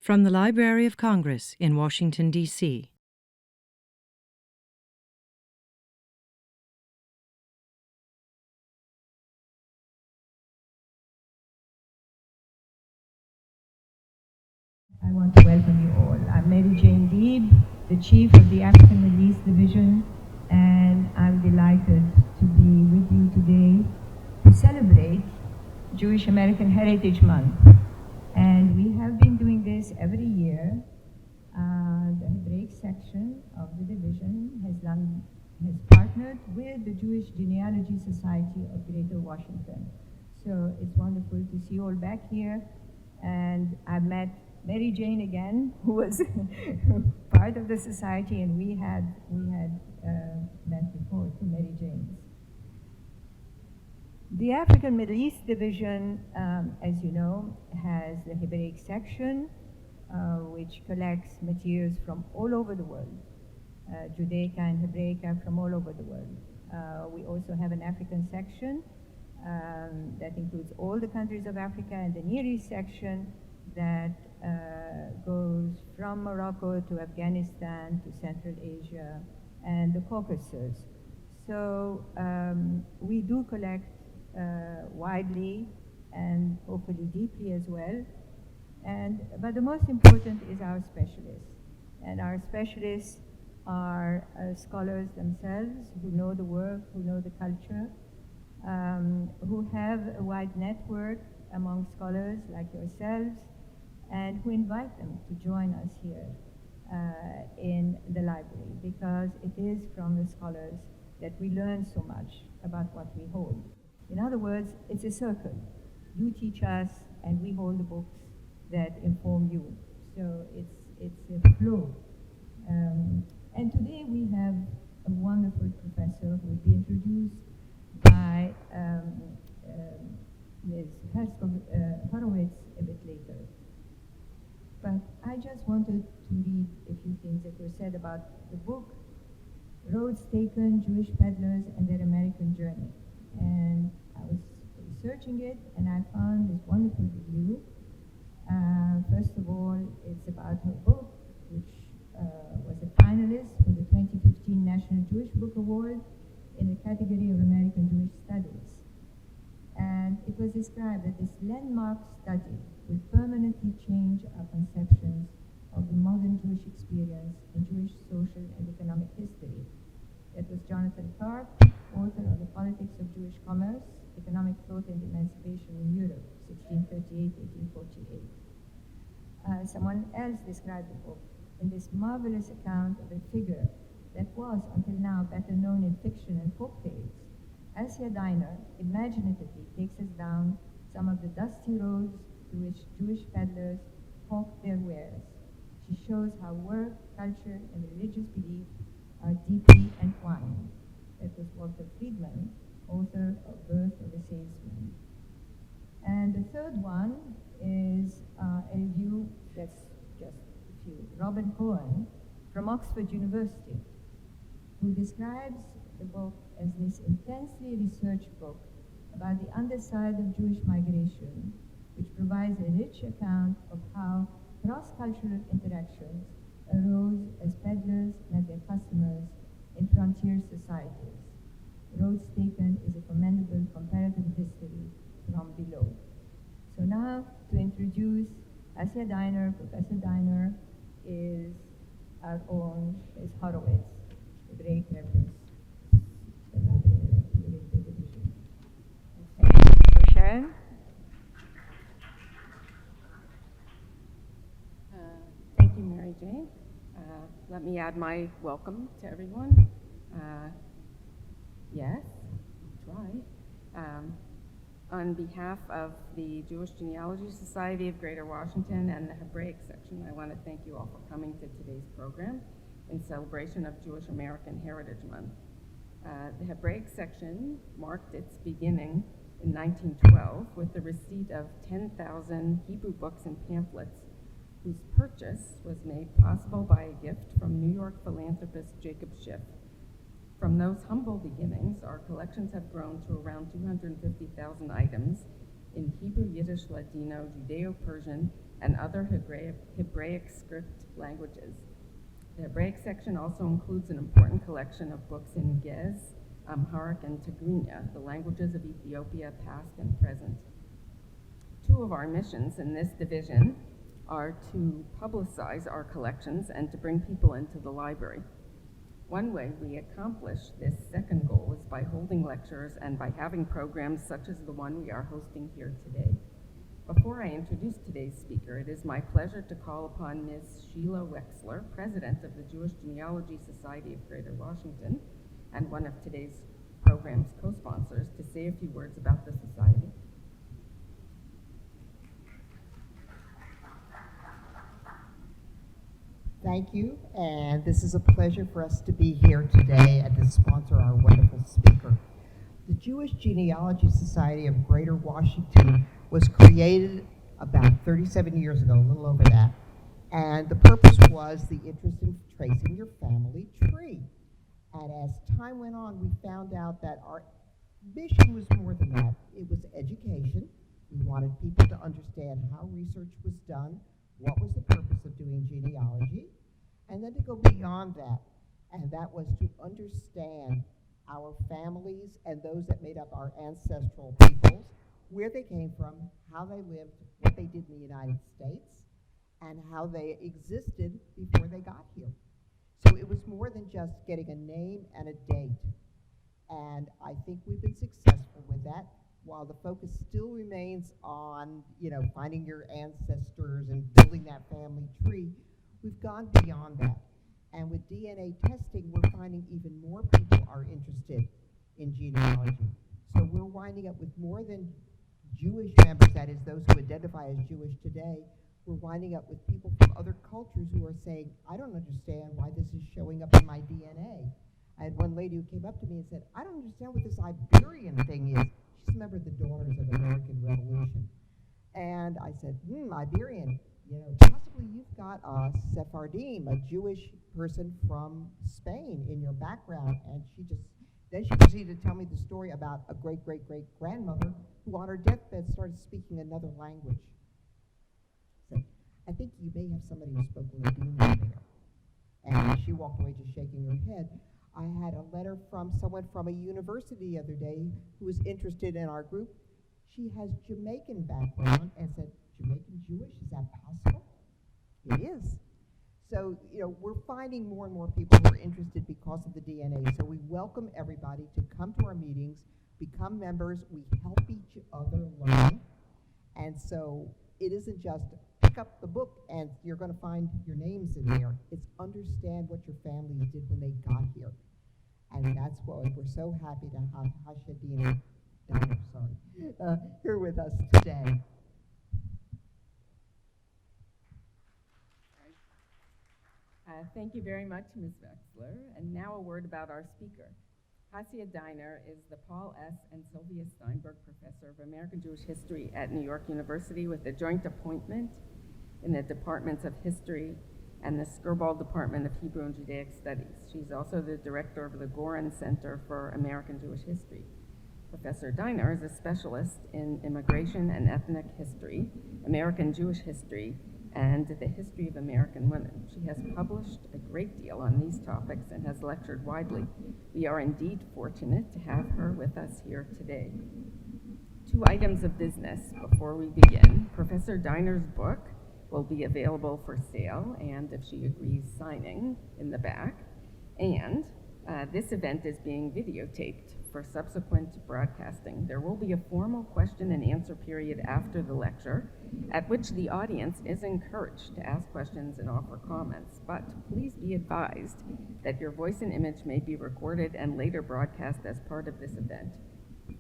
From the Library of Congress in Washington, D.C. I want to welcome you all. I'm Mary Jane Deeb, the Chief of the African Middle East Division, and I'm delighted to be with you today to celebrate Jewish American Heritage Month. And we have been doing this every year. The Hebraic section of the division has partnered with the Jewish Genealogy Society of Greater Washington. So it's wonderful to see you all back here. And I've met Mary Jane again, who was part of the society, and we had met before, two Mary Janes. The African Middle East Division, as you know, has the Hebraic section, which collects materials from all over the world, Judaica and Hebraica from all over the world. We also have an African section that includes all the countries of Africa, and the Near East section that goes from Morocco to Afghanistan to Central Asia and the Caucasus. So we do collect widely and hopefully deeply as well. But the most important is our specialists. And our specialists are scholars themselves who know the work, who know the culture, who have a wide network among scholars like yourselves, and who invite them to join us here in the library, because it is from the scholars that we learn so much about what we hold. In other words, it's a circle. You teach us, and we hold the books that inform you. So it's a flow. And today we have a wonderful professor who will be introduced by Ms. Horowitz a bit later. But I just wanted to read a few things that were said about the book, Roads Taken, Jewish Peddlers and Their American Journey. And I was researching it, and I found this wonderful review. First of all, it's about her book, which was a finalist for the 2015 National Jewish Book Award in the category of American Jewish Studies. And it was described that this landmark study will permanently change our conceptions of the modern Jewish experience in Jewish social and economic history. That was Jonathan Karp, author of The Politics of Jewish Commerce, Economic Thought and Emancipation in Europe, 1638-1848. Someone else described the book in this marvelous account of a figure that was, until now, better known in fiction and folktales. Hasia imaginatively takes us down some of the dusty roads through which Jewish peddlers hawked their wares. She shows how work, culture, and religious belief are deeply entwined. That was Walter Friedman, author of Birth of a Salesman. And the third one is a review that's just a few. Robin Cohen from Oxford University, who describes the book as this intensely researched book about the underside of Jewish migration, which provides a rich account of how cross-cultural interactions arose as peddlers met their customers in frontier societies. Roads Taken is a commendable comparative history from below. So now, to introduce Hasia Diner, Professor Diner is our own Ms. Horowitz, a great reference. So Sharon? Thank you, Mary Jane. Let me add my welcome to everyone. Yes, try. On behalf of the Jewish Genealogy Society of Greater Washington and the Hebraic section, I want to thank you all for coming to today's program in celebration of Jewish American Heritage Month. The Hebraic section marked its beginning in 1912 with the receipt of 10,000 Hebrew books and pamphlets, whose purchase was made possible by a gift from New York philanthropist Jacob Schiff. From those humble beginnings, our collections have grown to around 250,000 items in Hebrew, Yiddish, Ladino, Judeo-Persian, and other Hebraic script languages. The Hebraic section also includes an important collection of books in Ge'ez, Amharic, and Tigrinya, the languages of Ethiopia, past and present. Two of our missions in this division are to publicize our collections and to bring people into the library. One way we accomplish this second goal is by holding lectures and by having programs such as the one we are hosting here today. Before I introduce today's speaker, it is my pleasure to call upon Ms. Sheila Wexler, President of the Jewish Genealogy Society of Greater Washington, and one of today's program's co-sponsors, to say a few words about the society. Thank you, and this is a pleasure for us to be here today and to sponsor our wonderful speaker. The Jewish Genealogy Society of Greater Washington was created about 37 years ago, a little over that, and the purpose was the interest in tracing your family tree. And as time went on, we found out that our mission was more than that. It was education. We wanted people to understand how research was done, what was the purpose of doing genealogy, and then to go beyond that. And that was to understand our families and those that made up our ancestral peoples, where they came from, how they lived, what they did in the United States, and how they existed before they got here. So it was more than just getting a name and a date. And I think we've been successful with that. While the focus still remains on, finding your ancestors and building that family tree, we've gone beyond that. And with DNA testing, we're finding even more people are interested in genealogy. So we're winding up with more than Jewish members, that is, those who identify as Jewish today. We're winding up with people from other cultures who are saying, I don't understand why this is showing up in my DNA. I had one lady who came up to me and said, I don't understand what this Iberian thing is. She's a member of the Daughters of American Revolution. And I said, Iberian, possibly you've got a Sephardim, a Jewish person from Spain in your background. And then she proceeded to tell me the story about a great-great-great-grandmother who on her deathbed started speaking another language. So I think you may have somebody who spoke Ladino there. And she walked away just shaking her head. I had a letter from someone from a university the other day who was interested in our group. She has Jamaican background and said, Jamaican Jewish, is that possible? It is. So, we're finding more and more people who are interested because of the DNA. So we welcome everybody to come to our meetings, become members. We help each other learn. And so it isn't just pick up the book and you're going to find your names in there. It's understand what your families did when they got here. And that's why we're so happy to have Hasia Diner here with us today. Thank you very much, Ms. Wexler. And now a word about our speaker. Hasia Diner is the Paul S. and Sylvia Steinberg Professor of American Jewish History at New York University with a joint appointment in the Departments of History and the Skirball Department of Hebrew and Judaic Studies. She's also the director of the Goren Center for American Jewish History. Professor Diner is a specialist in immigration and ethnic history, American Jewish history, and the history of American women. She has published a great deal on these topics and has lectured widely. We are indeed fortunate to have her with us here today. 2 items of business before we begin. Professor Diner's book will be available for sale, and if she agrees, signing in the back. And this event is being videotaped for subsequent broadcasting. There will be a formal question and answer period after the lecture, at which the audience is encouraged to ask questions and offer comments. But please be advised that your voice and image may be recorded and later broadcast as part of this event.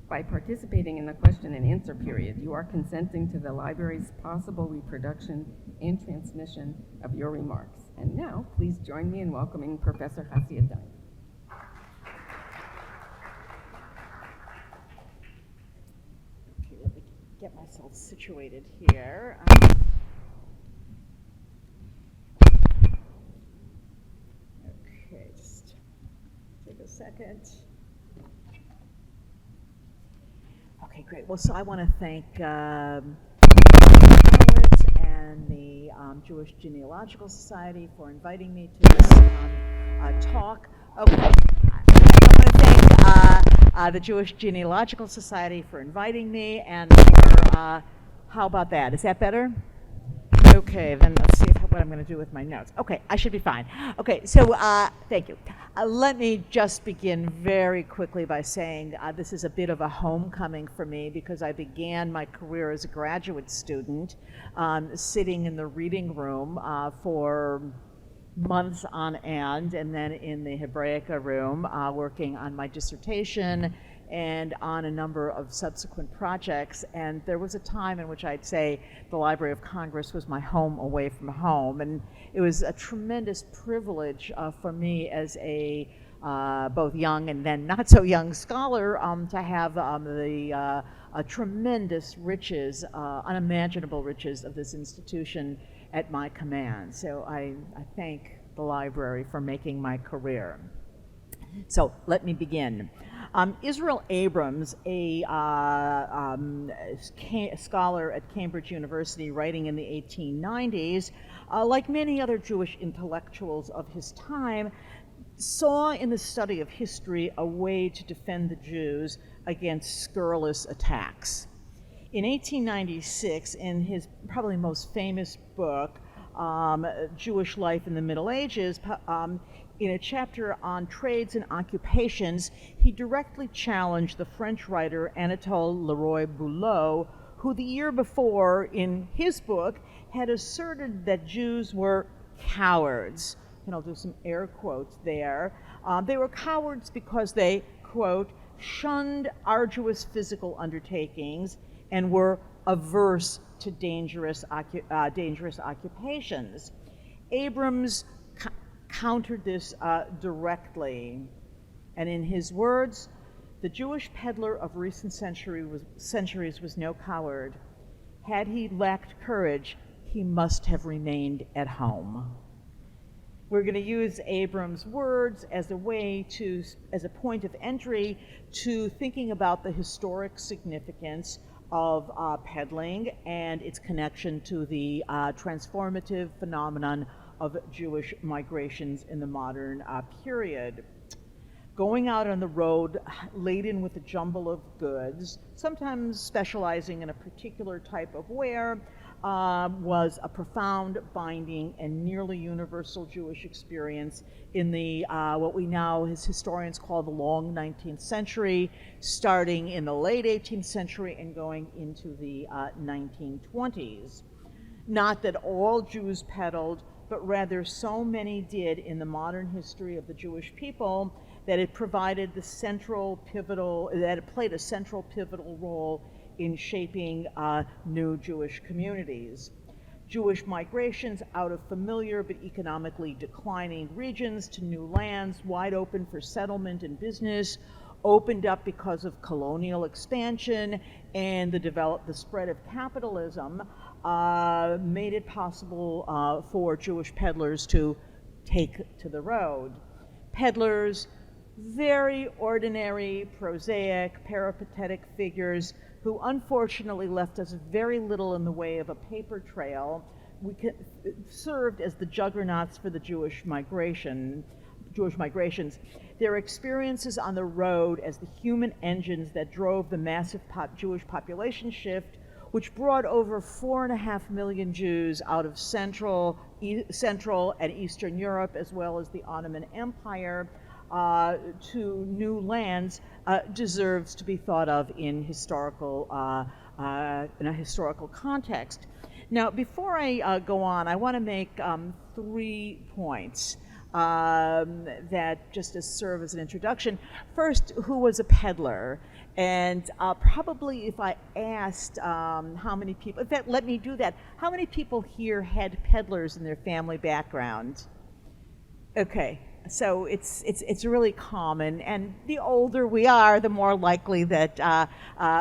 By participating in the question and answer period, you are consenting to the library's possible reproduction and transmission of your remarks. And now, please join me in welcoming Professor Hasia Diner. Okay, let me get myself situated here. Okay, just take a second. Okay, great. Well, so I want to thank and Jewish Genealogical Society for inviting me to this talk. Okay, I want to thank the Jewish Genealogical Society for inviting me, and for, how about that? Is that better? Okay, then let's see what I'm going to do with my notes. Okay, I should be fine. Okay, so thank you. Let me just begin very quickly by saying this is a bit of a homecoming for me because I began my career as a graduate student sitting in the reading room for months on end, and then in the Hebraica room working on my dissertation and on a number of subsequent projects. And there was a time in which I'd say the Library of Congress was my home away from home. And it was a tremendous privilege for me as a both young and then not so young scholar to have the tremendous riches, unimaginable riches of this institution at my command. So I thank the library for making my career. So let me begin. Israel Abrams, a scholar at Cambridge University writing in the 1890s, like many other Jewish intellectuals of his time, saw in the study of history a way to defend the Jews against scurrilous attacks. In 1896, in his probably most famous book, Jewish Life in the Middle Ages, in a chapter on trades and occupations, he directly challenged the French writer Anatole Leroy-Boulot, who the year before, in his book, had asserted that Jews were cowards. And I'll do some air quotes there. They were cowards because they, quote, shunned arduous physical undertakings and were averse to dangerous occupations. Abrams countered this directly, and in his words, the Jewish peddler of recent centuries was no coward. Had he lacked courage, he must have remained at home. We're going to use Abrams' words as a point of entry to thinking about the historic significance of peddling and its connection to the transformative phenomenon of Jewish migrations in the modern period. Going out on the road laden with a jumble of goods, sometimes specializing in a particular type of wear, was a profound, binding, and nearly universal Jewish experience in the what we now, as historians, call the long 19th century, starting in the late 18th century and going into the 1920s. Not that all Jews peddled, but rather so many did in the modern history of the Jewish people that it played a central pivotal role in shaping new Jewish communities. Jewish migrations out of familiar but economically declining regions to new lands wide open for settlement and business opened up because of colonial expansion and the spread of capitalism made it possible for Jewish peddlers to take to the road. Peddlers, very ordinary, prosaic, peripatetic figures who unfortunately left us very little in the way of a paper trail, served as the juggernauts for the Jewish migrations. Their experiences on the road as the human engines that drove the massive Jewish population shift, which brought over 4.5 million Jews out of Central and Eastern Europe, as well as the Ottoman Empire, to new lands, deserves to be thought of in a historical context. Now, before I go on, I want to make 3 points that just serve as an introduction. First, who was a peddler? And probably if I asked how many people, in fact, let me do that. How many people here had peddlers in their family background? Okay, so it's really common, and the older we are, the more likely that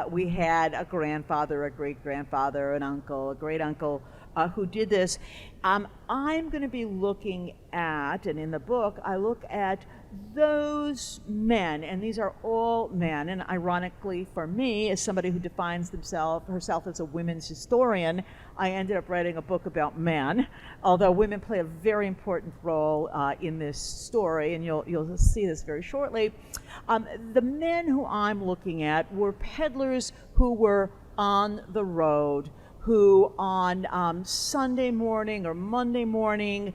we had a grandfather, a great-grandfather, an uncle, a great-uncle who did this. I'm going to be looking at, and in the book, I look at those men, and these are all men, and ironically for me, as somebody who defines herself as a women's historian, I ended up writing a book about men, although women play a very important role in this story, and you'll see this very shortly. The men who I'm looking at were peddlers who were on the road, who on Sunday morning or Monday morning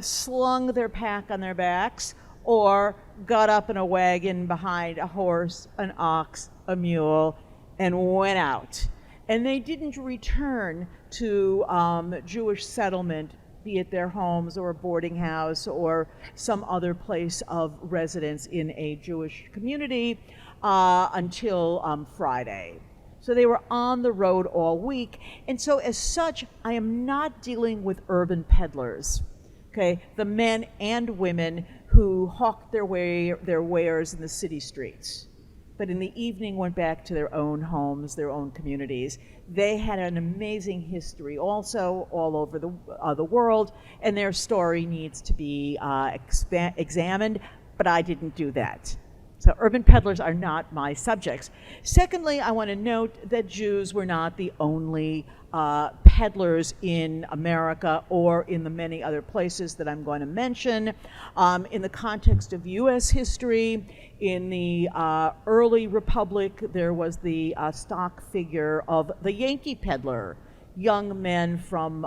slung their pack on their backs or got up in a wagon behind a horse, an ox, a mule, and went out. And they didn't return to Jewish settlement, be it their homes or a boarding house or some other place of residence in a Jewish community until Friday. So they were on the road all week. And so as such, I am not dealing with urban peddlers, okay? The men and women who hawked their wares in the city streets, but in the evening went back to their own homes, their own communities. They had an amazing history also all over the world, and their story needs to be examined, but I didn't do that. So urban peddlers are not my subjects. Secondly, I want to note that Jews were not the only peddlers in America or in the many other places that I'm going to mention. In the context of U.S. history, in the early republic, there was the stock figure of the Yankee peddler, young men from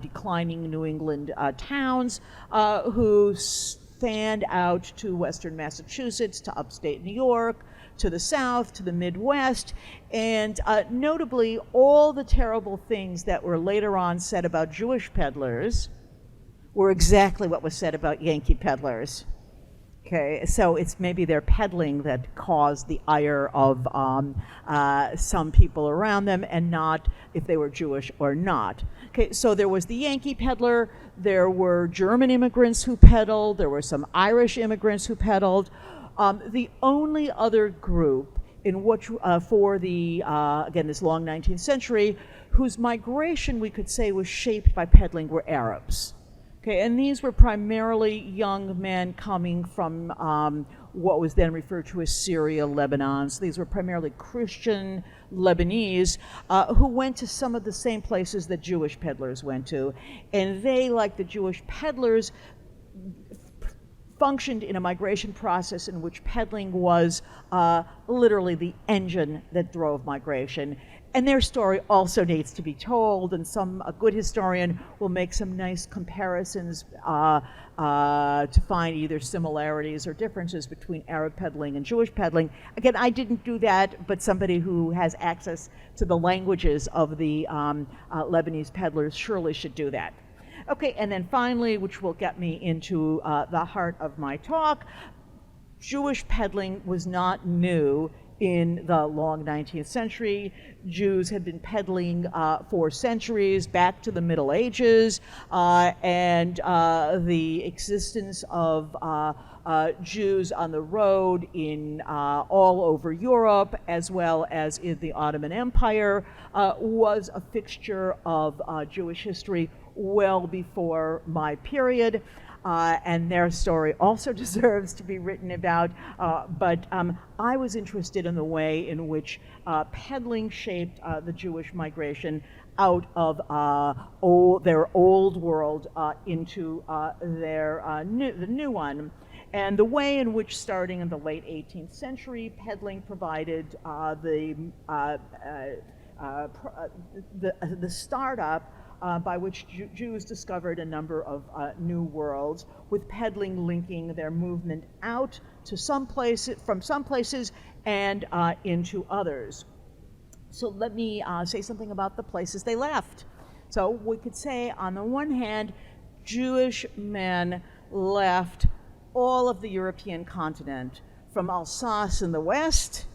declining New England towns who fanned out to western Massachusetts, to upstate New York, to the South, to the Midwest, and notably all the terrible things that were later on said about Jewish peddlers were exactly what was said about Yankee peddlers. Okay, so it's maybe their peddling that caused the ire of some people around them, and not if they were Jewish or not. Okay, so there was the Yankee peddler, there were German immigrants who peddled, there were some Irish immigrants who peddled. The only other group in which, for the, again, this long 19th century, whose migration we could say was shaped by peddling were Arabs. Okay, and these were primarily young men coming from what was then referred to as Syria, Lebanon. So these were primarily Christian Lebanese who went to some of the same places that Jewish peddlers went to. And they, like the Jewish peddlers, functioned in a migration process in which peddling was literally the engine that drove migration. And their story also needs to be told, and a good historian will make some nice comparisons to find either similarities or differences between Arab peddling and Jewish peddling. Again, I didn't do that, but somebody who has access to the languages of the Lebanese peddlers surely should do that. Okay, and then finally, which will get me into the heart of my talk, Jewish peddling was not new in the long 19th century. Jews had been peddling for centuries, back to the Middle Ages, and the existence of Jews on the road in all over Europe, as well as in the Ottoman Empire, was a fixture of Jewish history well before my period. And their story also deserves to be written about, but I was interested in the way in which peddling shaped the Jewish migration out of their old world into the new one. And the way in which, starting in the late 18th century, peddling provided the startup by which Jews discovered a number of new worlds, with peddling linking their movement out to some places, from some places, and into others. So let me say something about the places they left. So we could say, on the one hand, Jewish men left all of the European continent, from Alsace in the west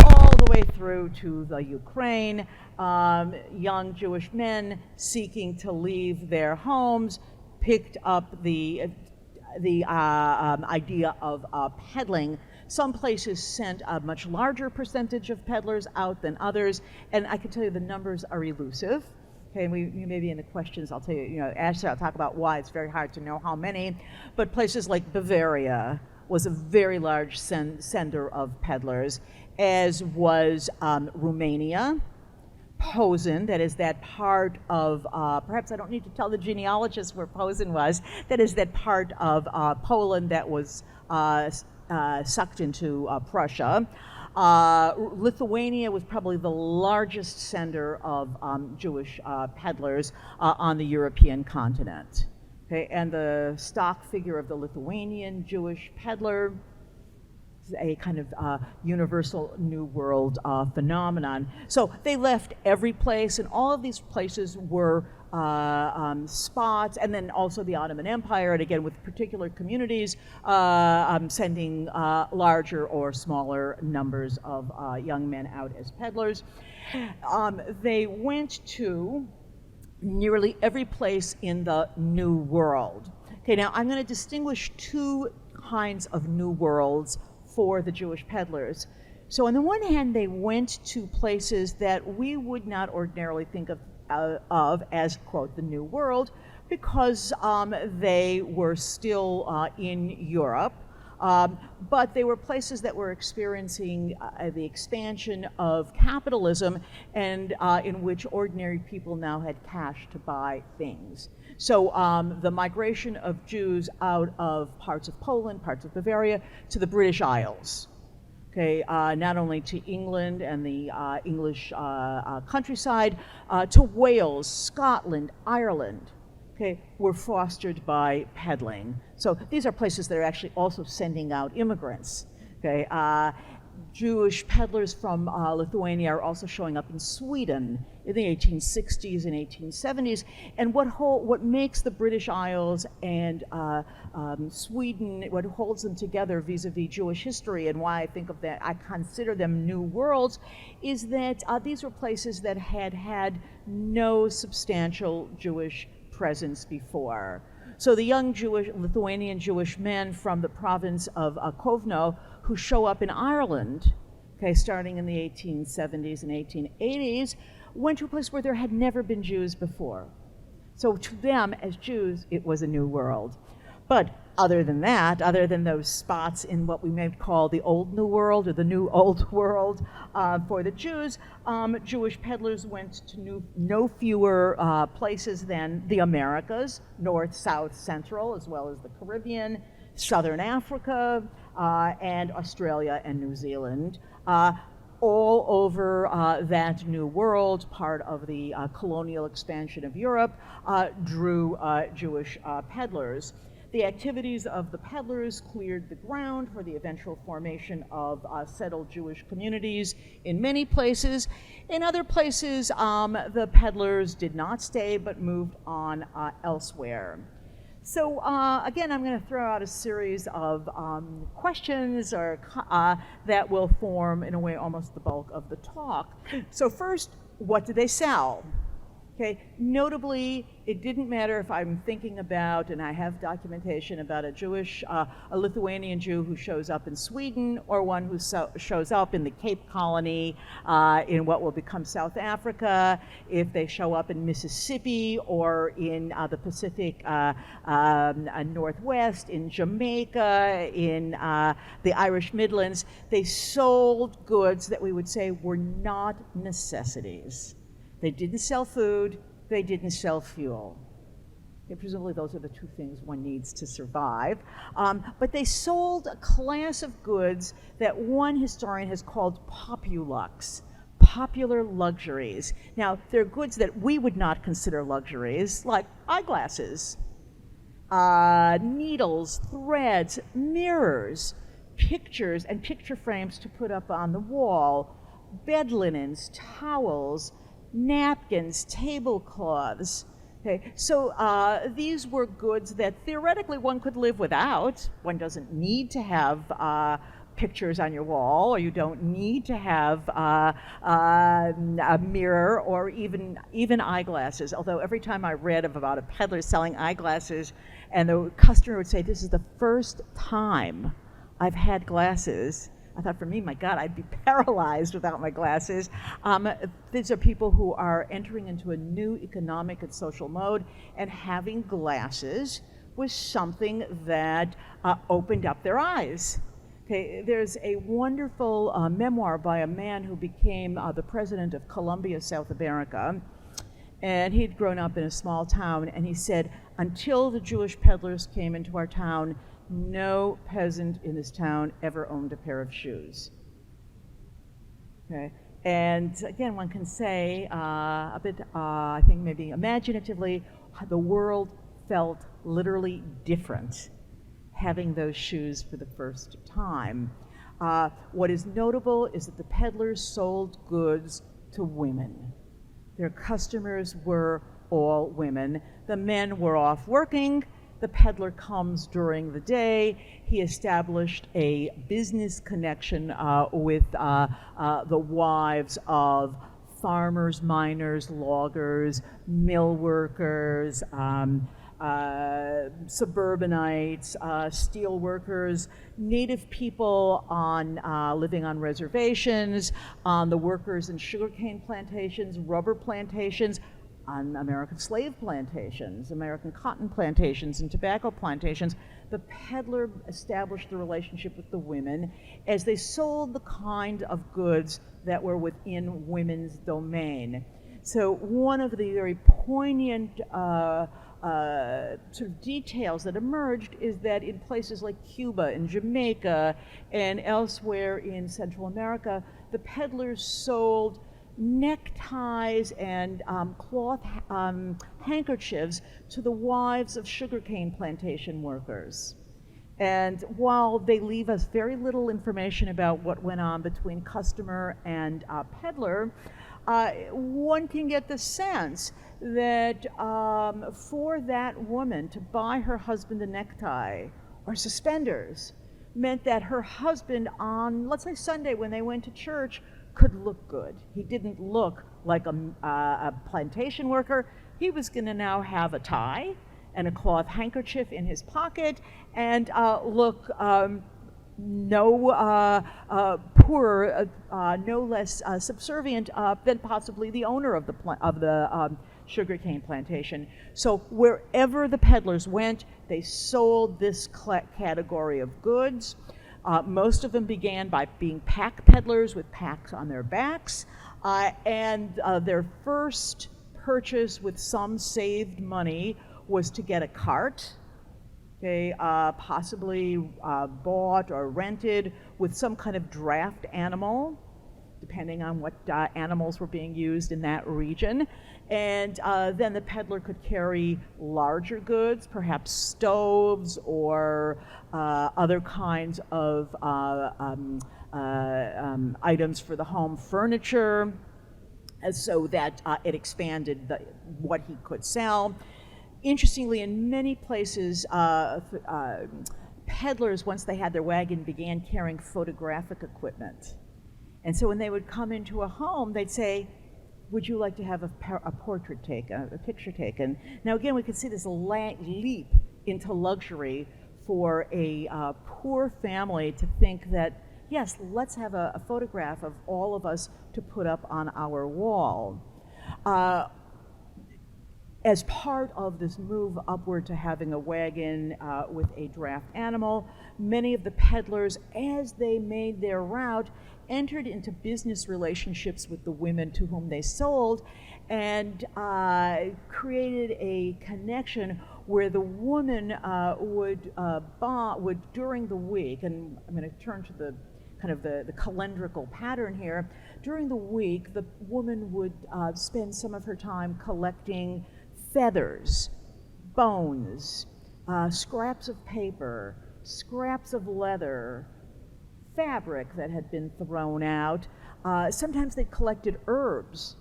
all the way through to the Ukraine. Young Jewish men seeking to leave their homes picked up the idea of peddling. Some places sent a much larger percentage of peddlers out than others, and I can tell you the numbers are elusive. Okay, and maybe in the questions I'll tell you, actually I'll talk about why it's very hard to know how many, but places like Bavaria was a very large sender of peddlers, as was Romania, Posen, that is that part of, perhaps I don't need to tell the genealogists where Posen was, that is that part of Poland that was sucked into Prussia. Lithuania was probably the largest sender of Jewish peddlers on the European continent. Okay, and the stock figure of the Lithuanian Jewish peddler is a kind of universal New World phenomenon. So they left every place, and all of these places were spots, and then also the Ottoman Empire, and again with particular communities sending larger or smaller numbers of young men out as peddlers. They went to nearly every place in the New World. Okay, now I'm going to distinguish two kinds of New Worlds for the Jewish peddlers. So on the one hand, they went to places that we would not ordinarily think of as, quote, the New World, because they were still in Europe, but they were places that were experiencing the expansion of capitalism, and in which ordinary people now had cash to buy things. So the migration of Jews out of parts of Poland, parts of Bavaria, to the British Isles. Okay, not only to England and the English countryside, to Wales, Scotland, Ireland, okay, were fostered by peddling. So these are places that are actually also sending out immigrants. Okay, Jewish peddlers from Lithuania are also showing up in Sweden in the 1860s and 1870s. And what makes the British Isles and Sweden, what holds them together vis-a-vis Jewish history, and why I think of that, I consider them new worlds, is that these were places that had had no substantial Jewish presence before. So the young Lithuanian Jewish men from the province of Kovno who show up in Ireland, okay, starting in the 1870s and 1880s, went to a place where there had never been Jews before. So to them, as Jews, it was a new world. But other than that, other than those spots in what we may call the Old New World or the New Old World for the Jews, Jewish peddlers went to no fewer places than the Americas, North, South, Central, as well as the Caribbean, Southern Africa, and Australia and New Zealand. All over that new world, part of the colonial expansion of Europe, drew Jewish peddlers. The activities of the peddlers cleared the ground for the eventual formation of settled Jewish communities in many places. In other places, the peddlers did not stay but moved on elsewhere. So again, I'm going to throw out a series of questions that will form, in a way, almost the bulk of the talk. So first, what did they sell? Okay, notably, it didn't matter if I'm thinking about, and I have documentation about a Lithuanian Jew who shows up in Sweden, or one who shows up in the Cape Colony in what will become South Africa, if they show up in Mississippi or in the Pacific Northwest, in Jamaica, in the Irish Midlands. They sold goods that we would say were not necessities. They didn't sell food, they didn't sell fuel. Okay, presumably those are the two things one needs to survive. But they sold a class of goods that one historian has called populux, popular luxuries. Now, they're goods that we would not consider luxuries, like eyeglasses, needles, threads, mirrors, pictures and picture frames to put up on the wall, bed linens, towels, napkins, tablecloths. Okay, so these were goods that theoretically one could live without. One doesn't need to have pictures on your wall, or you don't need to have a mirror or even eyeglasses. Although every time I read about a peddler selling eyeglasses, and the customer would say, "This is the first time I've had glasses. I thought, for me, my God, I'd be paralyzed without my glasses. These are people who are entering into a new economic and social mode, and having glasses was something that opened up their eyes. Okay, there's a wonderful memoir by a man who became the president of Colombia, South America, and he'd grown up in a small town, and he said, until the Jewish peddlers came into our town, no peasant in this town ever owned a pair of shoes. Okay, and again, one can say a bit, I think maybe imaginatively, the world felt literally different having those shoes for the first time. What is notable is that the peddlers sold goods to women. Their customers were all women. The men were off working. The peddler comes during the day. He established a business connection with the wives of farmers, miners, loggers, mill workers, suburbanites, steel workers, native people living on reservations, the workers in sugarcane plantations, rubber plantations, on American slave plantations, American cotton plantations, and tobacco plantations. The peddler established the relationship with the women as they sold the kind of goods that were within women's domain. So one of the very poignant sort of details that emerged is that in places like Cuba and Jamaica and elsewhere in Central America, the peddlers sold neckties and cloth handkerchiefs to the wives of sugarcane plantation workers. And while they leave us very little information about what went on between customer and peddler, one can get the sense that for that woman to buy her husband a necktie or suspenders meant that her husband on, let's say, Sunday when they went to church, could look good. He didn't look like a plantation worker. He was going to now have a tie and a cloth handkerchief in his pocket and look no poorer, no less subservient than possibly the owner of the sugarcane plantation. So wherever the peddlers went, they sold this category of goods. Most of them began by being pack peddlers with packs on their backs, and their first purchase with some saved money was to get a cart. They possibly bought or rented with some kind of draft animal, depending on what animals were being used in that region. And then the peddler could carry larger goods, perhaps stoves or other kinds of items for the home furniture, so that it expanded what he could sell. Interestingly, in many places, peddlers, once they had their wagon, began carrying photographic equipment. And so when they would come into a home, they'd say, would you like to have a portrait taken, a picture taken? Now again, we can see this leap into luxury for a poor family to think that, yes, let's have a photograph of all of us to put up on our wall. As part of this move upward to having a wagon with a draft animal, many of the peddlers, as they made their route, entered into business relationships with the women to whom they sold, and created a connection where the woman would during the week, and I'm going to turn to the kind of the calendrical pattern here. During the week, the woman would spend some of her time collecting feathers, bones, scraps of paper, scraps of leather, fabric that had been thrown out. Sometimes they collected herbs,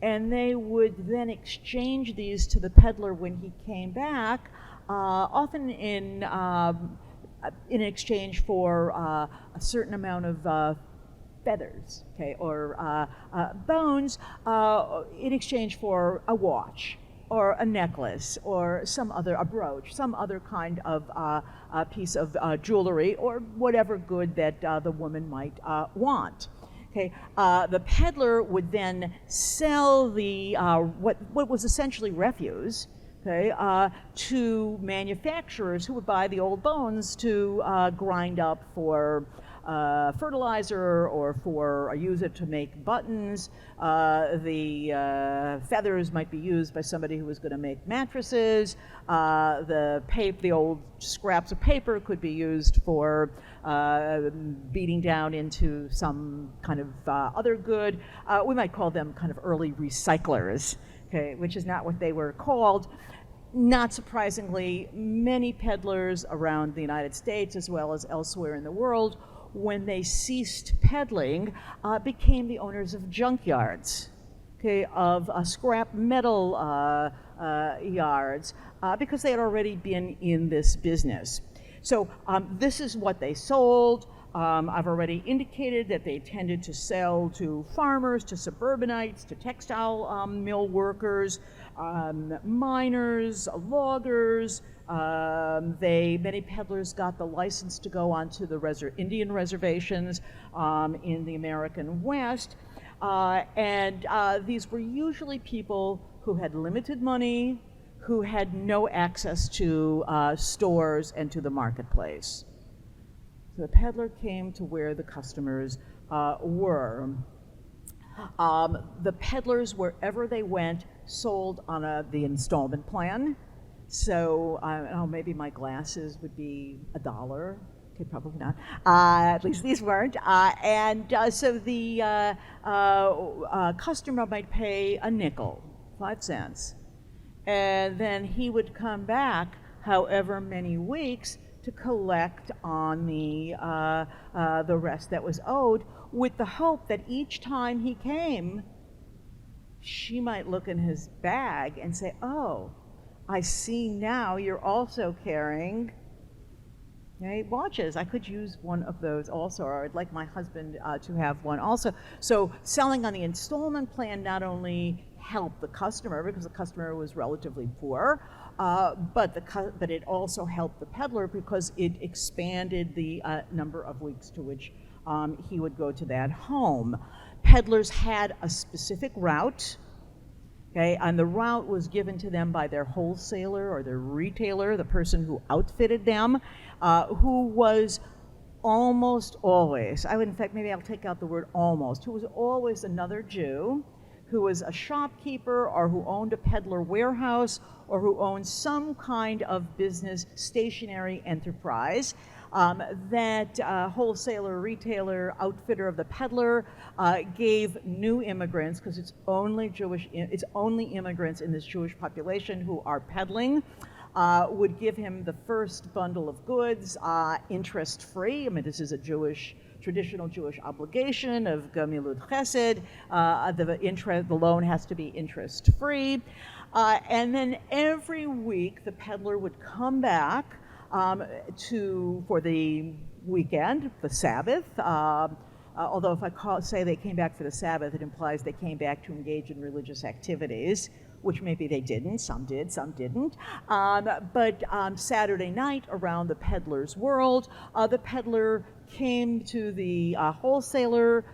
and they would then exchange these to the peddler when he came back, often in exchange for a certain amount of feathers, okay, or bones, in exchange for a watch or a necklace, or a brooch, some other kind of a piece of jewelry, or whatever good that the woman might want. Okay, the peddler would then sell the what was essentially refuse, okay, to manufacturers who would buy the old bones to grind up for fertilizer or use it to make buttons. The feathers might be used by somebody who was going to make mattresses. The old scraps of paper could be used for beating down into some kind of other good. We might call them kind of early recyclers, okay, which is not what they were called. Not surprisingly, many peddlers around the United States as well as elsewhere in the world, when they ceased peddling, became the owners of junkyards, okay, of scrap metal yards, because they had already been in this business. So this is what they sold. I've already indicated that they tended to sell to farmers, to suburbanites, to textile mill workers, miners, loggers. Many peddlers got the license to go onto the Indian reservations in the American West. These were usually people who had limited money, who had no access to stores and to the marketplace. So the peddler came to where the customers were. The peddlers, wherever they went, sold on the installment plan. So maybe my glasses would be $1. Okay, probably not. At least these weren't. So the customer might pay a nickel, 5 cents. And then he would come back however many weeks to collect on the rest that was owed, with the hope that each time he came, she might look in his bag and say, "Oh, I see now you're also carrying watches. I could use one of those also, or I'd like my husband to have one also." So selling on the installment plan not only helped the customer, because the customer was relatively poor, but it also helped the peddler because it expanded the number of weeks to which he would go to that home. Peddlers had a specific route, okay, and the route was given to them by their wholesaler or their retailer, the person who outfitted them, who was almost always, in fact, maybe I'll take out the word almost, who was always another Jew, who was a shopkeeper or who owned a peddler warehouse or who owned some kind of business stationary enterprise. That wholesaler, retailer, outfitter of the peddler gave new immigrants, because it's only immigrants in this Jewish population who are peddling, would give him the first bundle of goods interest-free. I mean, this is a traditional Jewish obligation of Gemilut Chesed. The loan has to be interest-free. And then every week the peddler would come back for the weekend, the Sabbath. Although if I say they came back for the Sabbath, it implies they came back to engage in religious activities, which maybe they didn't. Some did, some didn't. But Saturday night around the peddler's world, the peddler came to the wholesaler,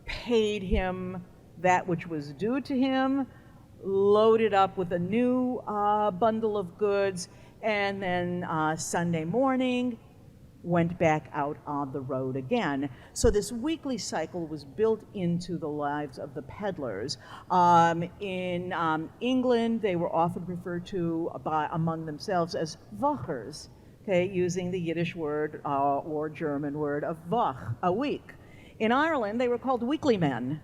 paid him that which was due to him, loaded up with a new bundle of goods, and then Sunday morning went back out on the road again. So this weekly cycle was built into the lives of the peddlers. In England, they were often referred to among themselves as Wochers, okay, using the Yiddish word or German word of Woch, a week. In Ireland, they were called weekly men.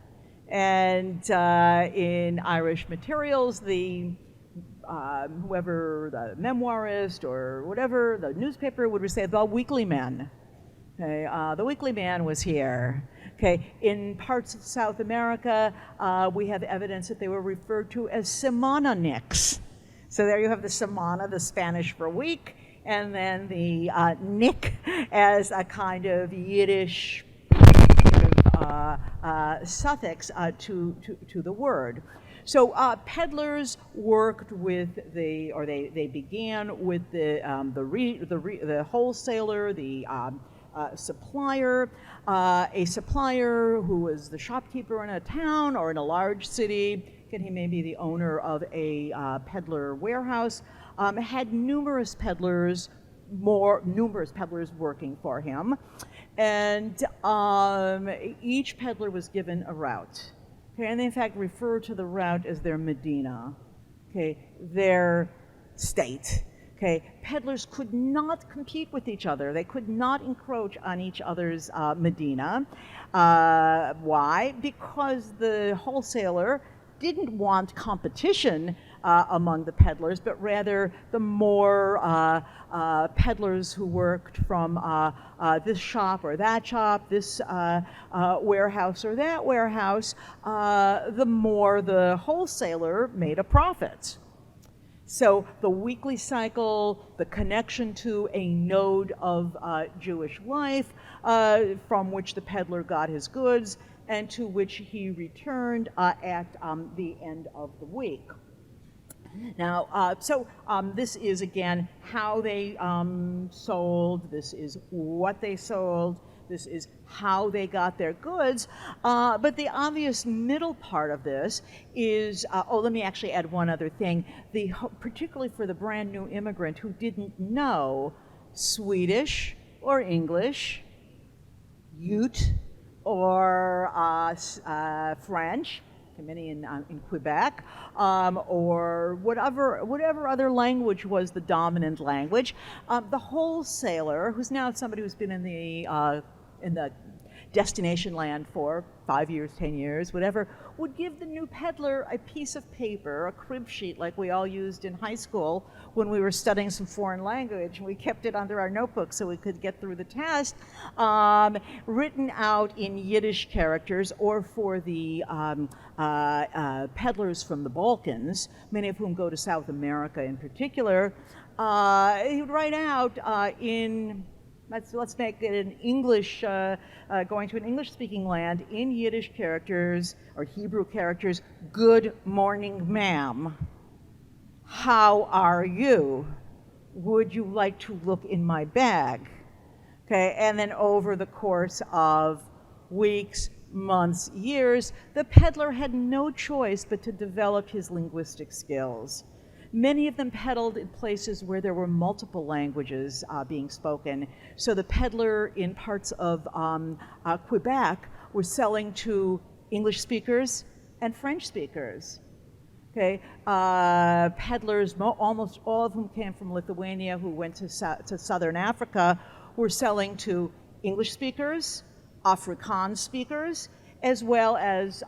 And in Irish materials, whoever, the memoirist or whatever, the newspaper would say the weekly man. Okay, the weekly man was here. Okay, in parts of South America, we have evidence that they were referred to as semana nicks. So there you have the semana, the Spanish for week, and then the nick as a kind of Yiddish suffix to the word. So peddlers worked with they began with the wholesaler, the supplier, a supplier who was the shopkeeper in a town or in a large city. Again, he may be the owner of a peddler warehouse. Had numerous peddlers working for him, and each peddler was given a route. Okay, and they in fact refer to the route as their Medina, okay, their state. Okay, peddlers could not compete with each other. They could not encroach on each other's Medina. Why? Because the wholesaler didn't want competition among the peddlers, but rather the more peddlers who worked from this shop or that shop, this warehouse or that warehouse, the more the wholesaler made a profit. So the weekly cycle, the connection to a node of Jewish life from which the peddler got his goods and to which he returned at the end of the week. Now, this is again how they sold, this is what they sold, this is how they got their goods, but the obvious middle part of this is, let me actually add one other thing, particularly for the brand new immigrant who didn't know Swedish or English, Ute or French, many in Quebec, or whatever other language was the dominant language. The wholesaler, who's now somebody who's been in the destination land for 5 years, 10 years, whatever, would give the new peddler a piece of paper, a crib sheet like we all used in high school when we were studying some foreign language, and we kept it under our notebook so we could get through the test, written out in Yiddish characters, or for the peddlers from the Balkans, many of whom go to South America in particular. He would write out in let's make it an English, going to an English-speaking land, in Yiddish characters, or Hebrew characters, "Good morning, ma'am. How are you? Would you like to look in my bag?" Okay, and then over the course of weeks, months, years, the peddler had no choice but to develop his linguistic skills. Many of them peddled in places where there were multiple languages being spoken. So the peddler in parts of Quebec was selling to English speakers and French speakers. Okay, peddlers, almost all of whom came from Lithuania, who went to Southern Africa, were selling to English speakers, Afrikaans speakers, as well as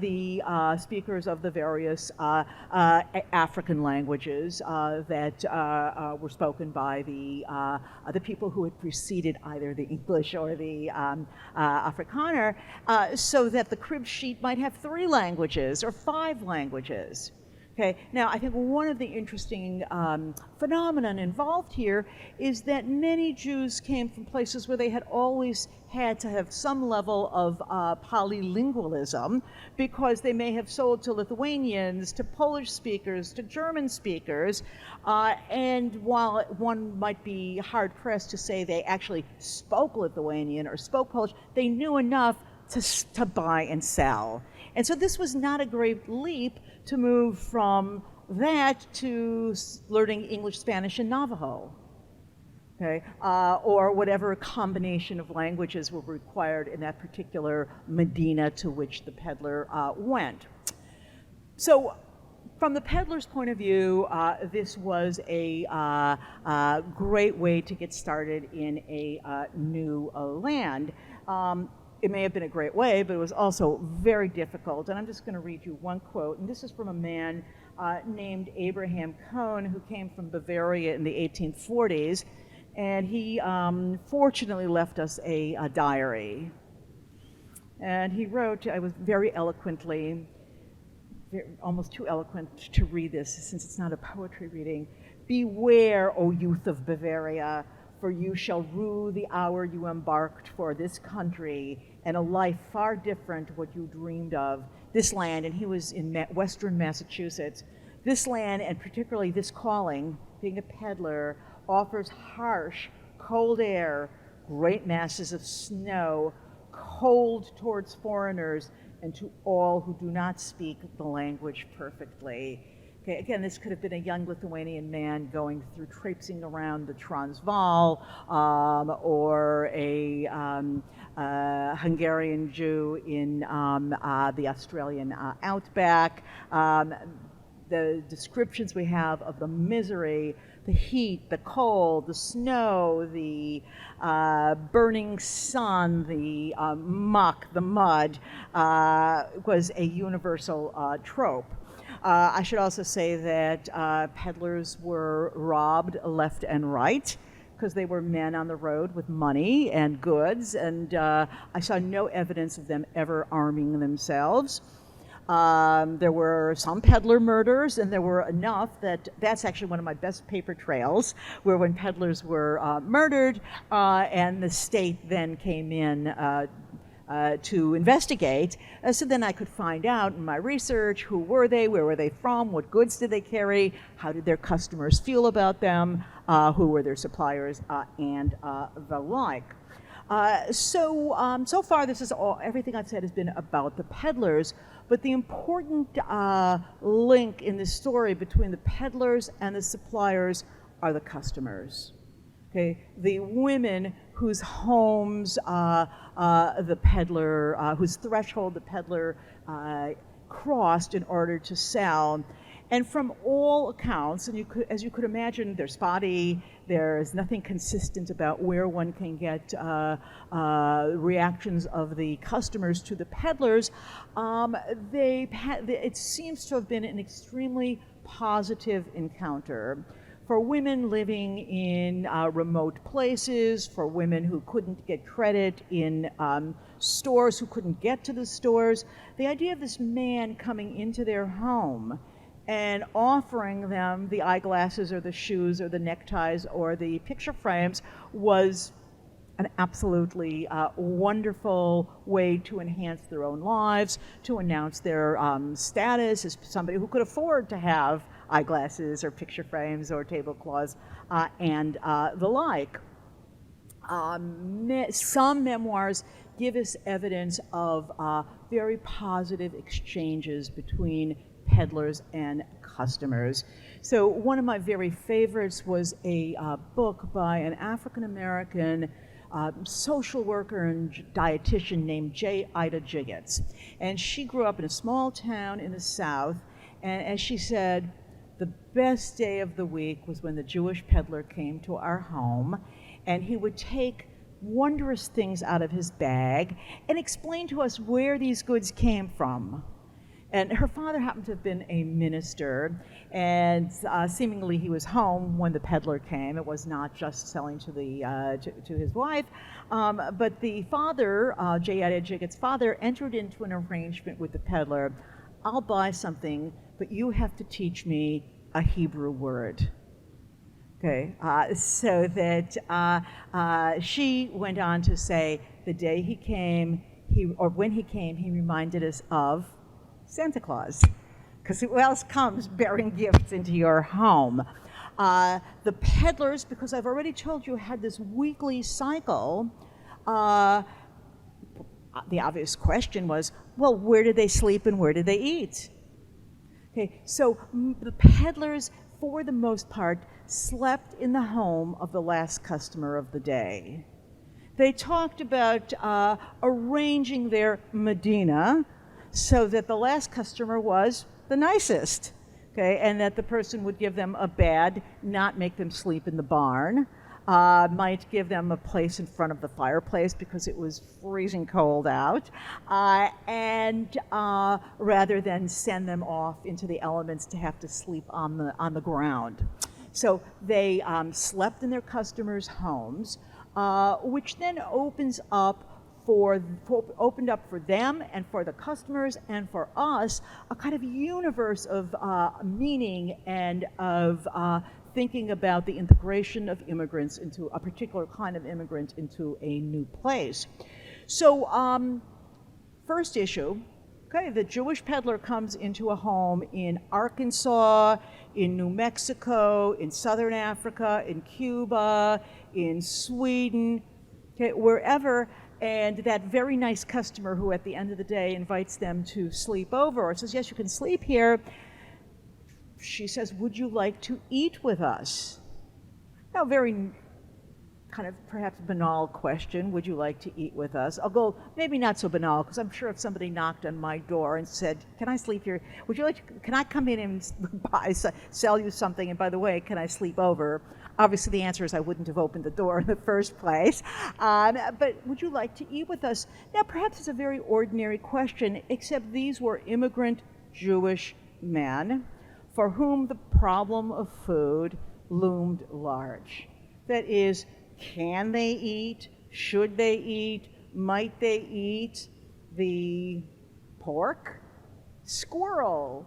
the speakers of the various African languages that were spoken by the people who had preceded either the English or the Afrikaner, so that the crib sheet might have 3 languages or 5 languages. Okay, now I think one of the interesting phenomenon involved here is that many Jews came from places where they had always had to have some level of polylingualism, because they may have sold to Lithuanians, to Polish speakers, to German speakers, and while one might be hard-pressed to say they actually spoke Lithuanian or spoke Polish, they knew enough to buy and sell. And so this was not a great leap to move from that to learning English, Spanish, and Navajo, okay, or whatever combination of languages were required in that particular Medina to which the peddler went. So from the peddler's point of view, this was a great way to get started in a new land. It may have been a great way, but it was also very difficult. And I'm just going to read you one quote, and this is from a man named Abraham Cohn, who came from Bavaria in the 1840s, and he fortunately left us a diary. And he wrote, I was very eloquently, almost too eloquent to read this since it's not a poetry reading. "Beware, O youth of Bavaria, for you shall rue the hour you embarked for this country, and a life far different what you dreamed of this land, and he was in western Massachusetts. This land, and particularly this calling, being a peddler, offers harsh, cold air, great masses of snow, cold towards foreigners, and to all who do not speak the language perfectly. Okay, again, this could have been a young Lithuanian man traipsing around the Transvaal, or a Hungarian Jew in the Australian outback. The descriptions we have of the misery, the heat, the cold, the snow, the burning sun, the muck, the mud, was a universal trope. I should also say that peddlers were robbed left and right because they were men on the road with money and goods, and I saw no evidence of them ever arming themselves. There were some peddler murders, and there were enough that's actually one of my best paper trails, where when peddlers were murdered, and the state then came in to investigate. So then I could find out in my research, who were they, where were they from, what goods did they carry, how did their customers feel about them, who were their suppliers, and the like. So far this is everything I've said has been about the peddlers, but the important link in this story between the peddlers and the suppliers are the customers. Okay, the women whose homes the peddler, whose threshold the peddler crossed in order to sell. And from all accounts, and as you could imagine, they're spotty, there's nothing consistent about where one can get reactions of the customers to the peddlers. It seems to have been an extremely positive encounter. For women living in remote places, for women who couldn't get credit in stores, who couldn't get to the stores, the idea of this man coming into their home and offering them the eyeglasses or the shoes or the neckties or the picture frames was an absolutely wonderful way to enhance their own lives, to announce their status as somebody who could afford to have eyeglasses or picture frames or tablecloths and the like. Some memoirs give us evidence of very positive exchanges between peddlers and customers. So one of my very favorites was a book by an African-American social worker and dietitian named J. Ida Jiggets. And she grew up in a small town in the South, and as she said, the best day of the week was when the Jewish peddler came to our home, and he would take wondrous things out of his bag and explain to us where these goods came from. And her father happened to have been a minister, and seemingly he was home when the peddler came. It was not just selling to his wife, but the father, J. Ida Jiggets' father, entered into an arrangement with the peddler. I'll buy something, but you have to teach me a Hebrew word. Okay, so that she went on to say, the day he came, when he came, he reminded us of Santa Claus, because who else comes bearing gifts into your home? The peddlers, because I've already told you, had this weekly cycle. The obvious question was, well, where did they sleep and where did they eat? Okay, so the peddlers, for the most part, slept in the home of the last customer of the day. They talked about arranging their Medina so that the last customer was the nicest, okay, and that the person would give them a bed, not make them sleep in the barn, might give them a place in front of the fireplace because it was freezing cold out, and rather than send them off into the elements to have to sleep on the ground. So they slept in their customers' homes, which then opened up for them and for the customers and for us a kind of universe of meaning and of thinking about the integration of immigrants into a particular kind of immigrant into a new place. So first issue, Okay, the Jewish peddler comes into a home in Arkansas, in New Mexico, in Southern Africa, in Cuba, in Sweden, okay, wherever, and that very nice customer who at the end of the day invites them to sleep over or says, yes, you can sleep here. She says, would you like to eat with us? Now, very kind of perhaps banal question, would you like to eat with us? I'll go, maybe not so banal, because I'm sure if somebody knocked on my door and said, can I sleep here? Would you like to, can I come in and sell you something? And by the way, can I sleep over? Obviously the answer is I wouldn't have opened the door in the first place. But would you like to eat with us? Now perhaps it's a very ordinary question, except these were immigrant Jewish men for whom the problem of food loomed large. That is, can they eat? Should they eat? Might they eat the pork, squirrel,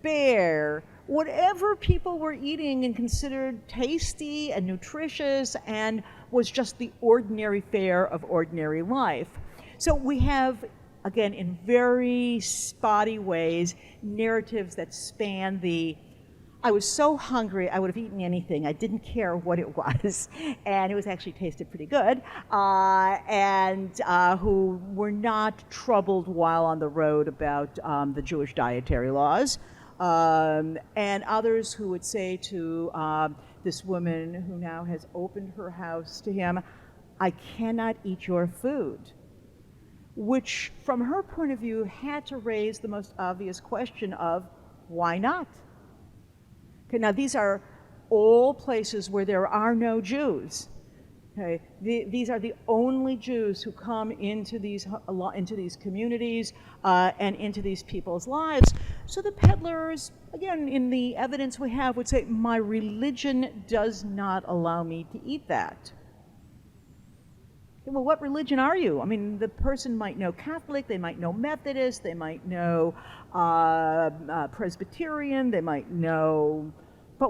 bear, whatever people were eating and considered tasty and nutritious and was just the ordinary fare of ordinary life. So we have, again, in very spotty ways, narratives that span the I was so hungry, I would have eaten anything. I didn't care what it was. And it was actually tasted pretty good. Who were not troubled while on the road about the Jewish dietary laws. And others who would say to this woman who now has opened her house to him, I cannot eat your food. Which, from her point of view, had to raise the most obvious question of, why not? Okay, now these are all places where there are no Jews. Okay, these are the only Jews who come into these communities and into these people's lives. So the peddlers, again, in the evidence we have, would say, my religion does not allow me to eat that. Okay, well, what religion are you? I mean, the person might know Catholic, they might know Methodist, they might know Presbyterian, they might know, but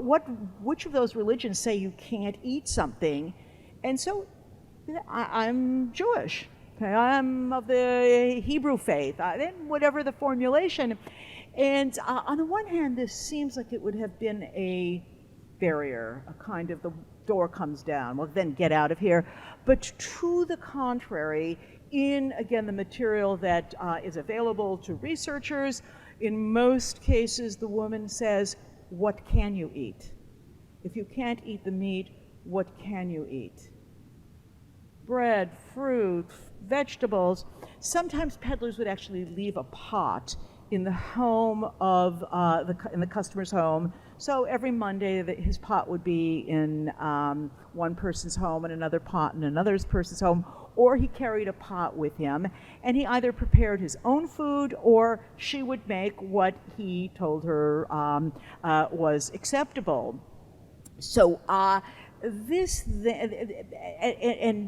which of those religions say you can't eat something? And so I'm Jewish, okay? I'm of the Hebrew faith, whatever the formulation. And on the one hand, this seems like it would have been a barrier, a kind of the door comes down, well then get out of here. But to the contrary, in, again, the material that is available to researchers, in most cases the woman says, what can you eat? If you can't eat the meat, what can you eat? Bread, fruit, vegetables. Sometimes peddlers would actually leave a pot in the home of in the customer's home. So every Monday his pot would be in one person's home and another pot in another person's home, or he carried a pot with him, and he either prepared his own food or she would make what he told her was acceptable. So and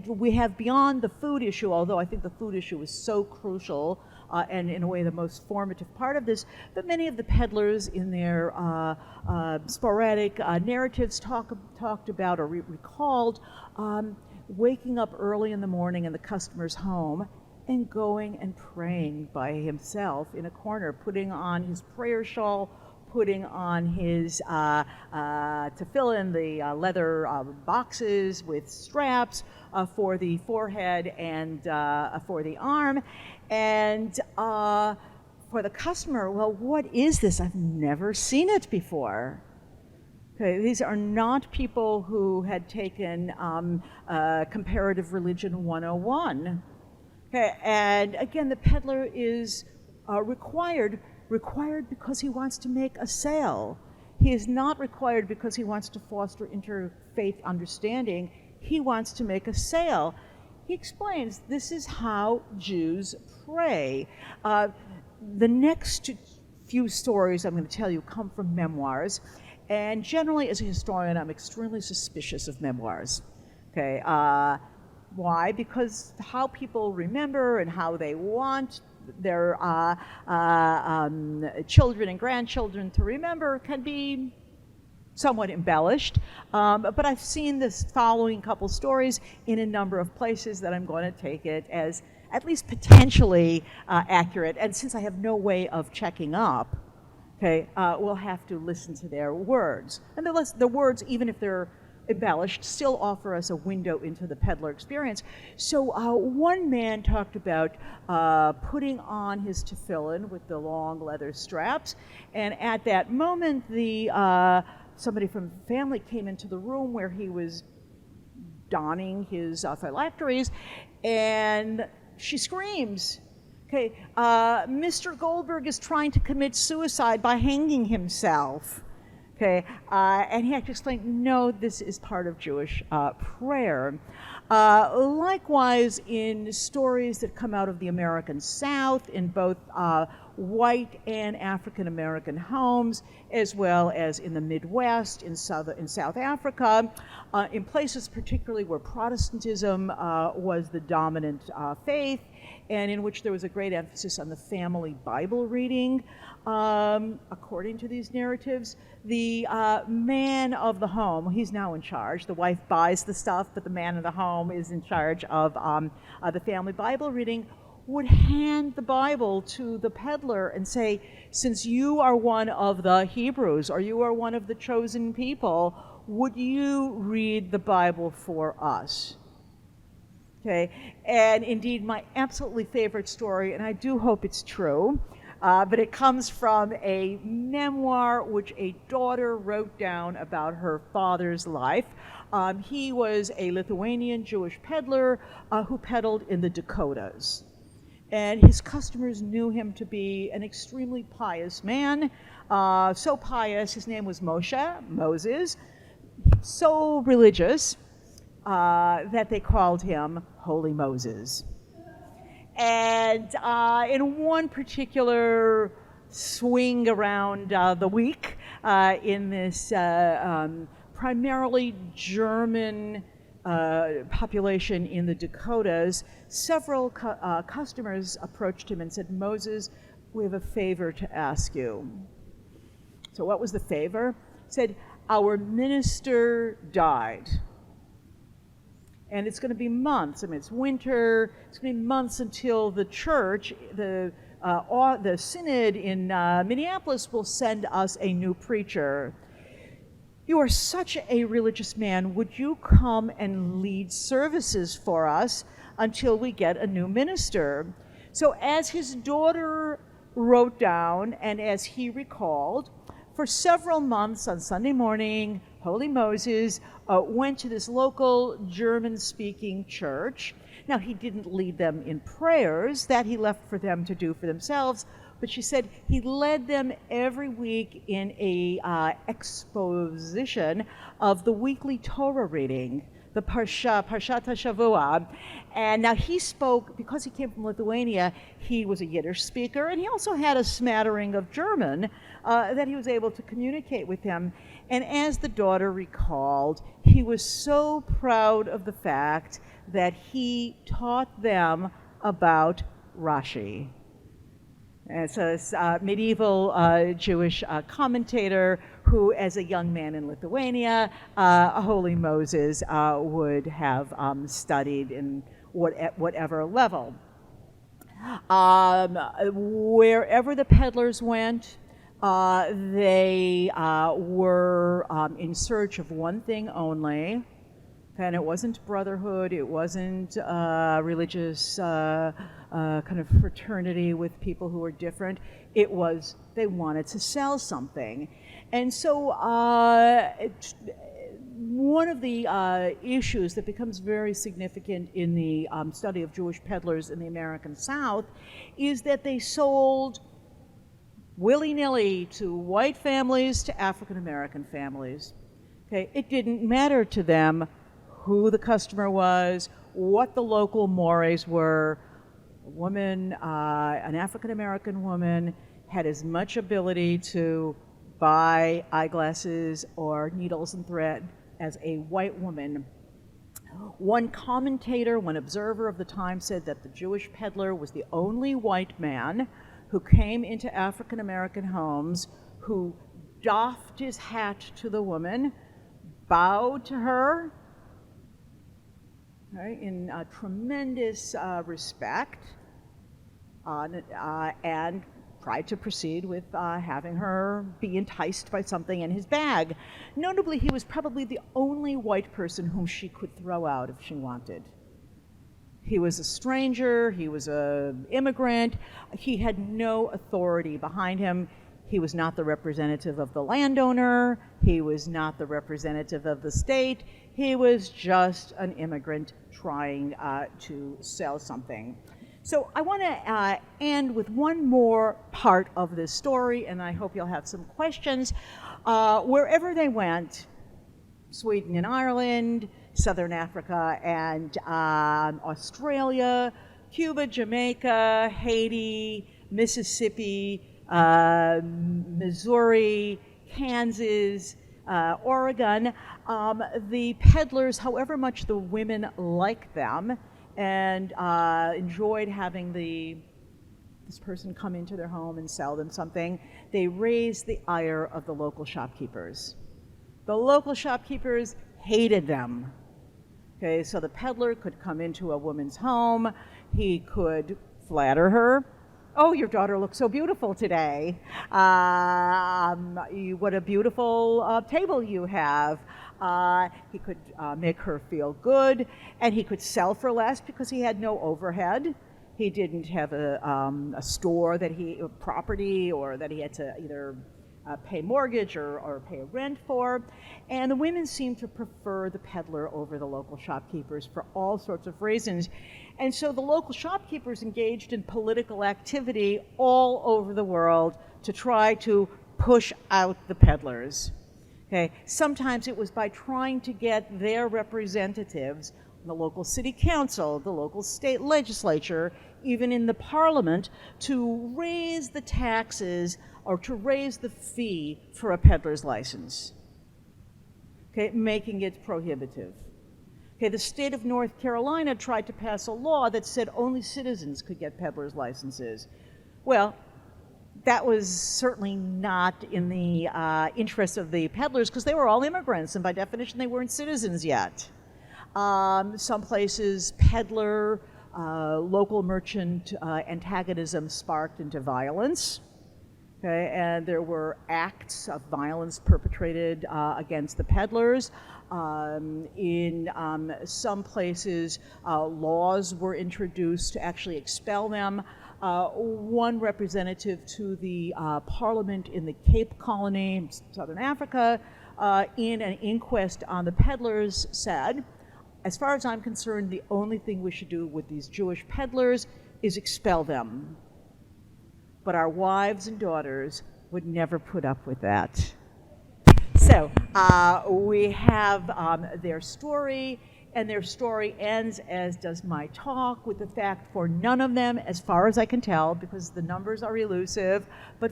we have beyond the food issue, although I think the food issue is so crucial and in a way the most formative part of this, but many of the peddlers in their sporadic narratives talked about or recalled waking up early in the morning in the customer's home and going and praying by himself in a corner, putting on his prayer shawl, putting on his tefillin, the leather boxes with straps for the forehead and for the arm. And for the customer, well, what is this? I've never seen it before. Okay, these are not people who had taken Comparative Religion 101. Okay, and again, the peddler is required because he wants to make a sale. He is not required because he wants to foster interfaith understanding. He wants to make a sale. He explains this is how Jews pray. The next few stories I'm going to tell you come from memoirs. And generally, as a historian, I'm extremely suspicious of memoirs. Okay, why? Because how people remember and how they want their children and grandchildren to remember can be somewhat embellished. But I've seen this following couple stories in a number of places that I'm going to take it as at least potentially accurate. And since I have no way of checking up, okay, we'll have to listen to their words. And the words, even if they're embellished, still offer us a window into the peddler experience. So one man talked about putting on his tefillin with the long leather straps, and at that moment, somebody from the family came into the room where he was donning his phylacteries, and she screams, okay, Mr. Goldberg is trying to commit suicide by hanging himself. Okay, and he had to explain, no, this is part of Jewish prayer. Likewise, in stories that come out of the American South, in both white and African American homes, as well as in the Midwest, in South Africa, in places particularly where Protestantism was the dominant faith, and in which there was a great emphasis on the family Bible reading. According to these narratives, the man of the home, he's now in charge. The wife buys the stuff, but the man of the home is in charge of the family Bible reading, would hand the Bible to the peddler and say, since you are one of the Hebrews, or you are one of the chosen people, would you read the Bible for us? Okay, and indeed my absolutely favorite story, and I do hope it's true, but it comes from a memoir which a daughter wrote down about her father's life. He was a Lithuanian Jewish peddler who peddled in the Dakotas. And his customers knew him to be an extremely pious man, so pious, his name was Moses, so religious that they called him Holy Moses. And in one particular swing around the week in this primarily German population in the Dakotas, several customers approached him and said, Moses, we have a favor to ask you. So what was the favor? He said, our minister died. And it's going to be months. I mean, it's winter. It's going to be months until the church, the synod in Minneapolis, will send us a new preacher. You are such a religious man. Would you come and lead services for us until we get a new minister? So as his daughter wrote down, and as he recalled, for several months on Sunday morning, Holy Moses went to this local German-speaking church. Now, he didn't lead them in prayers. That he left for them to do for themselves. But she said he led them every week in a exposition of the weekly Torah reading, the Parshat HaShavua. And now he spoke, because he came from Lithuania, he was a Yiddish speaker, and he also had a smattering of German that he was able to communicate with them. And as the daughter recalled, he was so proud of the fact that he taught them about Rashi. And so this medieval Jewish commentator who, as a young man in Lithuania, Holy Moses would have studied in at whatever level. Wherever the peddlers went, they were in search of one thing only, and it wasn't brotherhood, it wasn't religious kind of fraternity with people who were different. It was they wanted to sell something. And so one of the issues that becomes very significant in the study of Jewish peddlers in the American South is that they sold willy-nilly to white families, to African American families. Okay, it didn't matter to them who the customer was, what the local mores were. A woman, an African American woman, had as much ability to buy eyeglasses or needles and thread as a white woman. One commentator, one observer of the time, said that the Jewish peddler was the only white man who came into African American homes, who doffed his hat to the woman, bowed to her, right, in tremendous respect, and tried to proceed with having her be enticed by something in his bag. Notably, he was probably the only white person whom she could throw out if she wanted. He was a stranger, he was an immigrant, he had no authority behind him. He was not the representative of the landowner, he was not the representative of the state, he was just an immigrant trying to sell something. So I want to end with one more part of this story, and I hope you'll have some questions. Wherever they went, Sweden and Ireland, Southern Africa and Australia, Cuba, Jamaica, Haiti, Mississippi, Missouri, Kansas, Oregon, the peddlers, however much the women liked them and enjoyed having this person come into their home and sell them something, they raised the ire of the local shopkeepers. The local shopkeepers hated them. Okay, so the peddler could come into a woman's home, he could flatter her. Oh, your daughter looks so beautiful today. What a beautiful table you have. He could make her feel good, and he could sell for less because he had no overhead. He didn't have a store property, or that he had to either pay mortgage or pay rent for. And the women seemed to prefer the peddler over the local shopkeepers for all sorts of reasons. And so the local shopkeepers engaged in political activity all over the world to try to push out the peddlers. Okay? Sometimes it was by trying to get their representatives, the local city council, the local state legislature, even in the parliament, to raise the taxes or to raise the fee for a peddler's license, okay, making it prohibitive. Okay, the state of North Carolina tried to pass a law that said only citizens could get peddler's licenses. Well, that was certainly not in the interest of the peddlers, because they were all immigrants, and by definition they weren't citizens yet. Some places, peddler, local merchant antagonism sparked into violence. Okay, and there were acts of violence perpetrated against the peddlers. In some places, laws were introduced to actually expel them. One representative to the parliament in the Cape Colony, Southern Africa, in an inquest on the peddlers said, as far as I'm concerned, the only thing we should do with these Jewish peddlers is expel them. But our wives and daughters would never put up with that. So we have their story, and their story ends, as does my talk, with the fact for none of them, as far as I can tell, because the numbers are elusive, but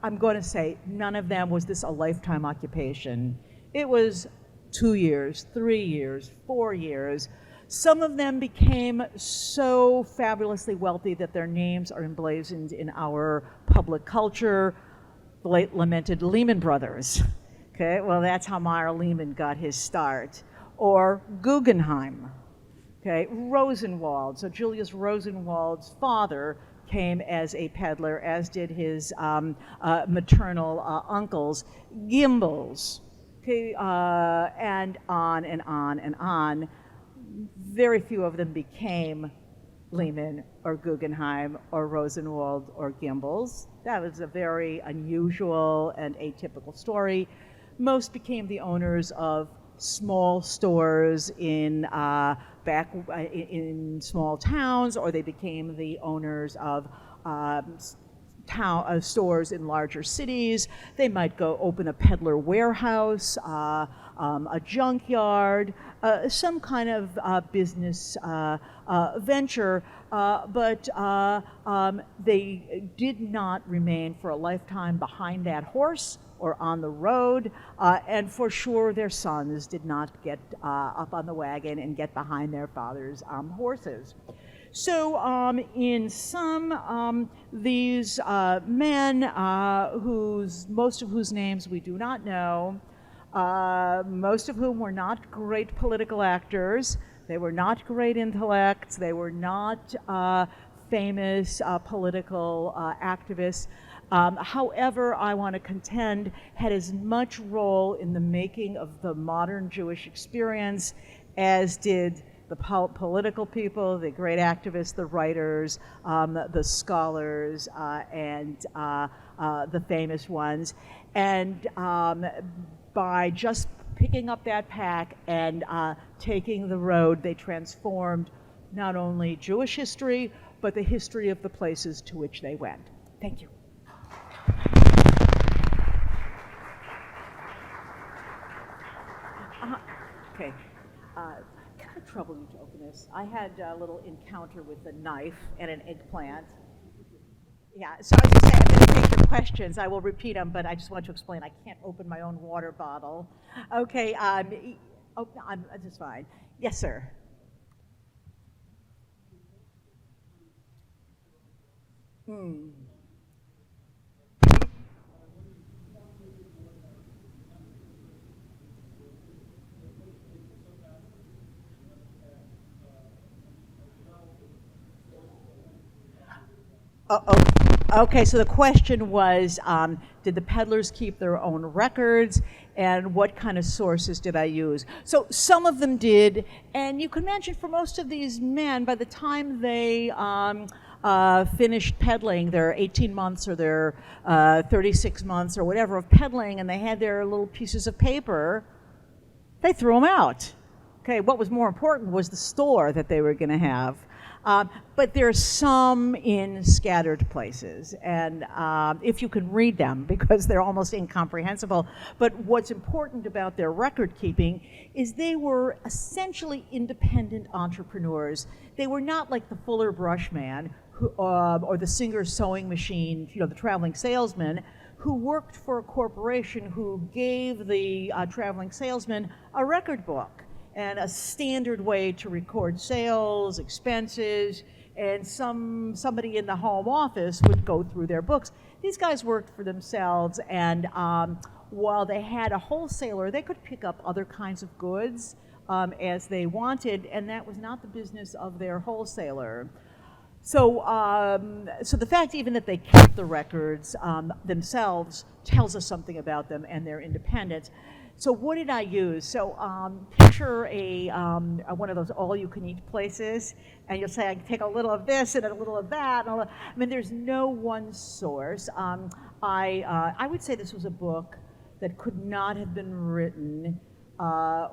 I'm going to say, none of them was this a lifetime occupation. It was 2 years, 3 years, 4 years. Some of them became so fabulously wealthy that their names are emblazoned in our public culture. The late lamented Lehman Brothers. Okay, well, that's how Meyer Lehman got his start. Or Guggenheim. Okay, Rosenwald. So Julius Rosenwald's father came as a peddler, as did his maternal uncles. Gimbels. Okay, and on and on and on. Very few of them became Lehman or Guggenheim or Rosenwald or Gimbels. That was a very unusual and atypical story. Most became the owners of small stores in small towns, or they became the owners of stores in larger cities. They might go open a peddler warehouse, a junkyard, some kind of business venture, but they did not remain for a lifetime behind that horse or on the road, and for sure their sons did not get up on the wagon and get behind their father's horses. So in sum, these men, most of whose names we do not know, most of whom were not great political actors, They were not great intellects. They were not famous political activists. However, I want to contend, had as much role in the making of the modern Jewish experience as did the political people, the great activists, the writers, the scholars, and the famous ones. And by just picking up that pack and taking the road, they transformed not only Jewish history, but the history of the places to which they went. Thank you. Okay. Kind of trouble you to open this. I had a little encounter with a knife and an eggplant. Yeah, so I was just saying, I'm going to take the questions. I will repeat them, but I just want to explain. I can't open my own water bottle. Okay, that's fine. Yes, sir. Okay, so the question was, did the Peddlers keep their own records, and what kind of sources did I use? So some of them did, and you can imagine for most of these men, by the time they finished peddling their 18 months or their 36 months or whatever of peddling, and they had their little pieces of paper, they threw them out. Okay, what was more important was the store that they were going to have. But there's some in scattered places, and if you can read them, because they're almost incomprehensible. But what's important about their record keeping is they were essentially independent entrepreneurs. They were not like the Fuller brush man who, or the Singer sewing machine, the traveling salesman, who worked for a corporation who gave the traveling salesman a record book and a standard way to record sales, expenses, and somebody in the home office would go through their books. These guys worked for themselves, and while they had a wholesaler, they could pick up other kinds of goods as they wanted, and that was not the business of their wholesaler. So, so the fact even that they kept the records themselves tells us something about them and their independence. So what did I use? So picture one of those all-you-can-eat places, and you'll say, I can take a little of this and a little of that. I mean, there's no one source. I would say this was a book that could not have been written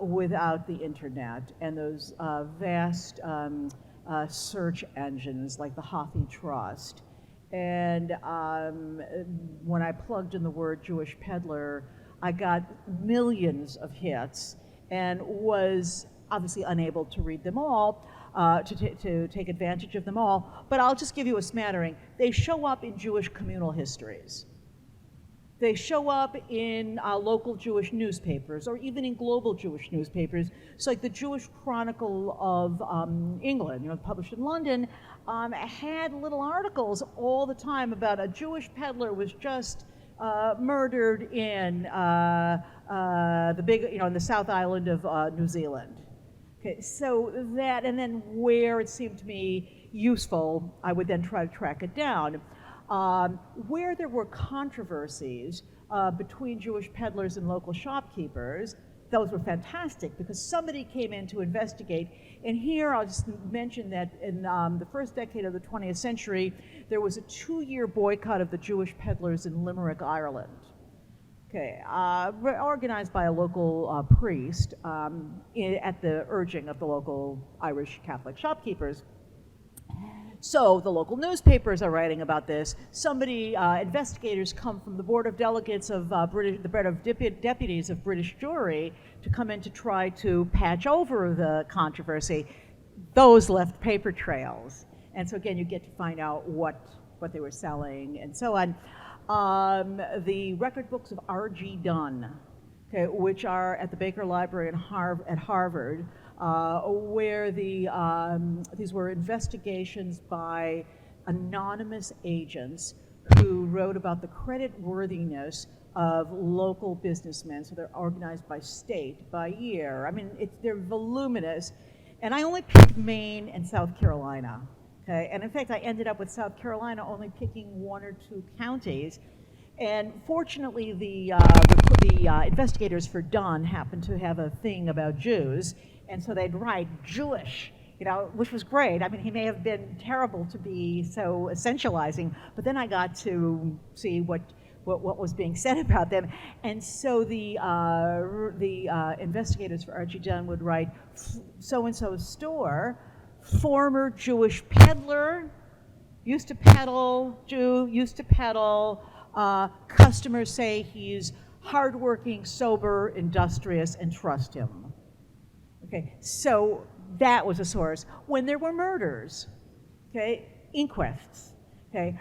without the internet and those vast search engines like the Hasia Trust. And when I plugged in the word Jewish peddler, I got millions of hits and was obviously unable to read them all, to take advantage of them all, but I'll just give you a smattering. They show up in Jewish communal histories. They show up in local Jewish newspapers, or even in global Jewish newspapers. So like the Jewish Chronicle of England, published in London, had little articles all the time about a Jewish peddler was just murdered in the big, in the South Island of New Zealand. Okay, so that, and then where it seemed to me useful, I would then try to track it down. Where there were controversies between Jewish peddlers and local shopkeepers, those were fantastic because somebody came in to investigate. And here I'll just mention that in the first decade of the 20th century, there was a 2-year boycott of the Jewish peddlers in Limerick, Ireland. Okay, organized by a local priest at the urging of the local Irish Catholic shopkeepers. So the local newspapers are writing about this. Investigators come from the Board of Delegates of the Board of Deputies of British Jewry to come in to try to patch over the controversy. Those left paper trails. And so again, you get to find out what they were selling and so on. The record books of R.G. Dunn, okay, which are at the Baker Library at Harvard, where these were investigations by anonymous agents who wrote about the creditworthiness of local businessmen. So they're organized by state, by year. I mean, they're voluminous. And I only picked Maine and South Carolina. Okay? And in fact, I ended up with South Carolina only picking 1 or 2 counties. And fortunately, the investigators for Dunn happened to have a thing about Jews, and so they'd write Jewish, which was great. I mean, he may have been terrible to be so essentializing, but then I got to see what was being said about them, and so the investigators for Archie Dunn would write so-and-so store, former Jewish peddler, used to peddle, Jew, used to peddle. Customers say he's hardworking, sober, industrious, and trust him. Okay, so that was a source. When there were murders, okay, inquests, okay,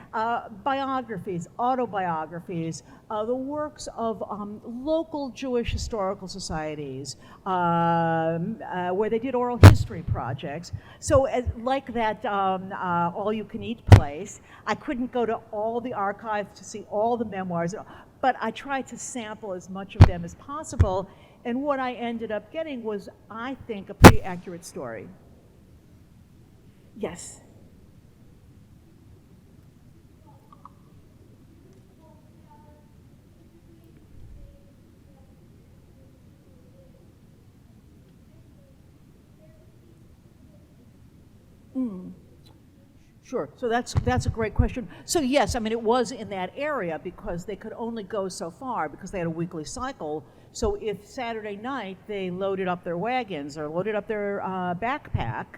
biographies, autobiographies, the works of local Jewish historical societies, where they did oral history projects. So like that all-you-can-eat place, I couldn't go to all the archives to see all the memoirs, but I tried to sample as much of them as possible, and what I ended up getting was, I think, a pretty accurate story. Yes? Sure, so that's a great question. So yes, I mean, it was in that area because they could only go so far because they had a weekly cycle. So if Saturday night they loaded up their wagons or loaded up their backpack,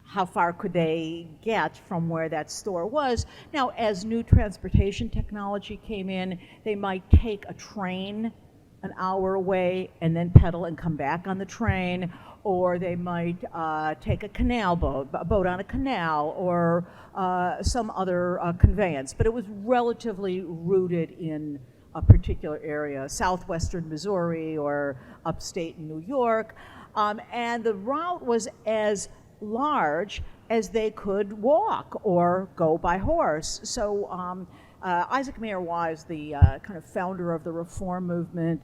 how far could they get from where that store was? Now, as new transportation technology came in, they might take a train an hour away and then pedal and come back on the train, or they might take a boat on a canal, or some other conveyance. But it was relatively rooted in a particular area, southwestern Missouri or upstate New York, and the route was as large as they could walk or go by horse. So Isaac Mayer Wise, the kind of founder of the Reform movement,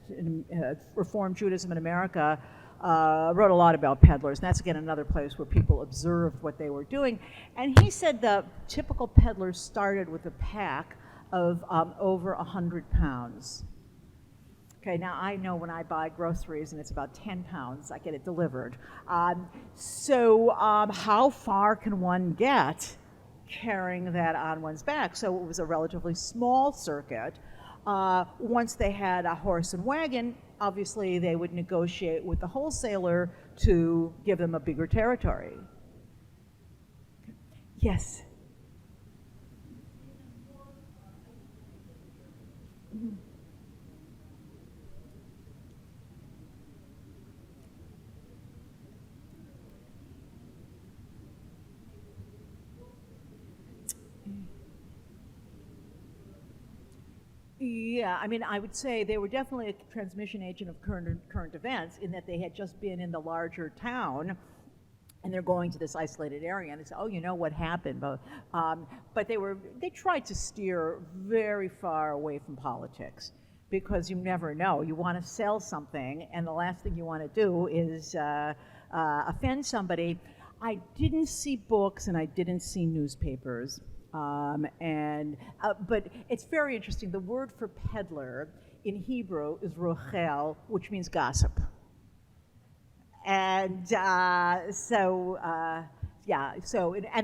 Reform Judaism in America, wrote a lot about peddlers, and that's again another place where people observed what they were doing. And he said the typical peddler started with a pack of over 100 pounds. Okay, now I know when I buy groceries and it's about 10 pounds, I get it delivered. So how far can one get carrying that on one's back? So it was a relatively small circuit. Once they had a horse and wagon, obviously they would negotiate with the wholesaler to give them a bigger territory. Yes? Mm-hmm. Yeah, I mean, I would say they were definitely a transmission agent of current events in that they had just been in the larger town and they're going to this isolated area and they say, oh, you know what happened? But they tried to steer very far away from politics because you never know. You want to sell something and the last thing you want to do is offend somebody. I didn't see books and I didn't see newspapers. But it's very interesting. The word for peddler in Hebrew is rochel, which means gossip. And and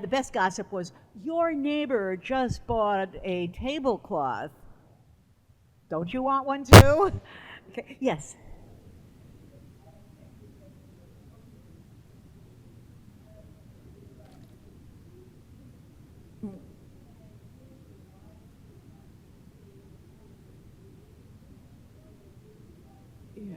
the best gossip was, your neighbor just bought a tablecloth. Don't you want one too? Okay. Yes. Yeah.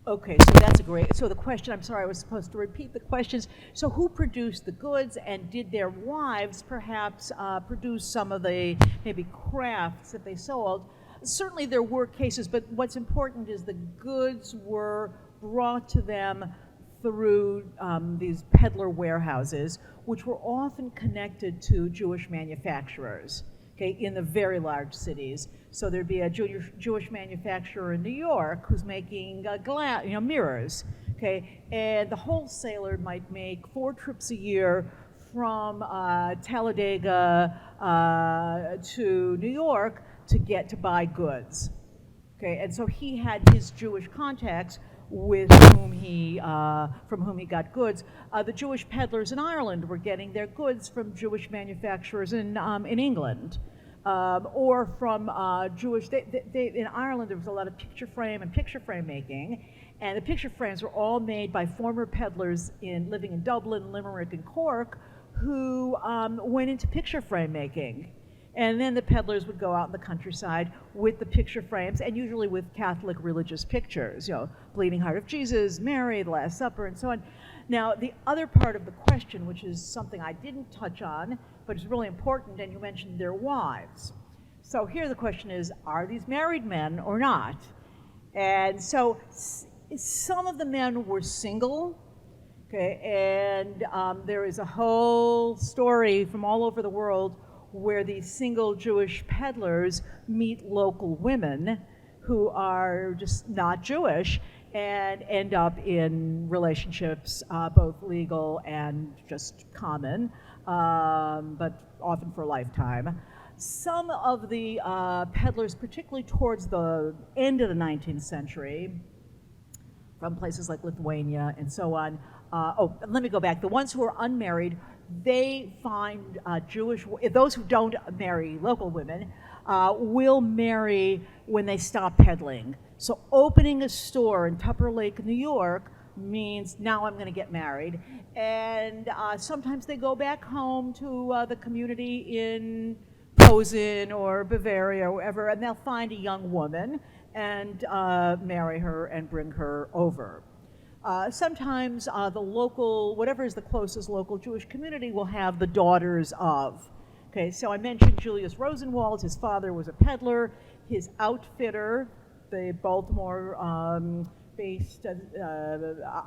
Okay, so that's a great, so the question, I'm sorry, I was supposed to repeat the questions. So who produced the goods, and did their wives perhaps produce some of the maybe crafts that they sold? Certainly there were cases, but what's important is the goods were brought to them through these peddler warehouses, which were often connected to Jewish manufacturers. okay, in the very large cities. So there'd be a Jewish manufacturer in New York who's making mirrors, okay, and the wholesaler might make 4 trips a year from Talladega to New York to buy goods, okay, and so he had his Jewish contacts with whom from whom he got goods. The Jewish peddlers in Ireland were getting their goods from Jewish manufacturers in England. Or from in Ireland there was a lot of picture frame making, and the picture frames were all made by former peddlers living in Dublin, Limerick, and Cork, who went into picture frame making. And then the peddlers would go out in the countryside with the picture frames, and usually with Catholic religious pictures, Bleeding Heart of Jesus, Mary, the Last Supper, and so on. Now, the other part of the question, which is something I didn't touch on, but it's really important, and you mentioned their wives. So here the question is, are these married men or not? And so some of the men were single, okay, and there is a whole story from all over the world where these single Jewish peddlers meet local women who are just not Jewish and end up in relationships, both legal and just common, but often for a lifetime. Some of the peddlers, particularly towards the end of the 19th century, from places like Lithuania and so on, let me go back. The ones who are unmarried, they find those who don't marry local women will marry when they stop peddling. So opening a store in Tupper Lake, New York means now I'm going to get married. And sometimes they go back home to the community in Posen or Bavaria or wherever, and they'll find a young woman and marry her and bring her over. Sometimes the local, whatever is the closest local Jewish community, will have the daughters of. Okay, so I mentioned Julius Rosenwald. His father was a peddler. His outfitter, the Baltimore-based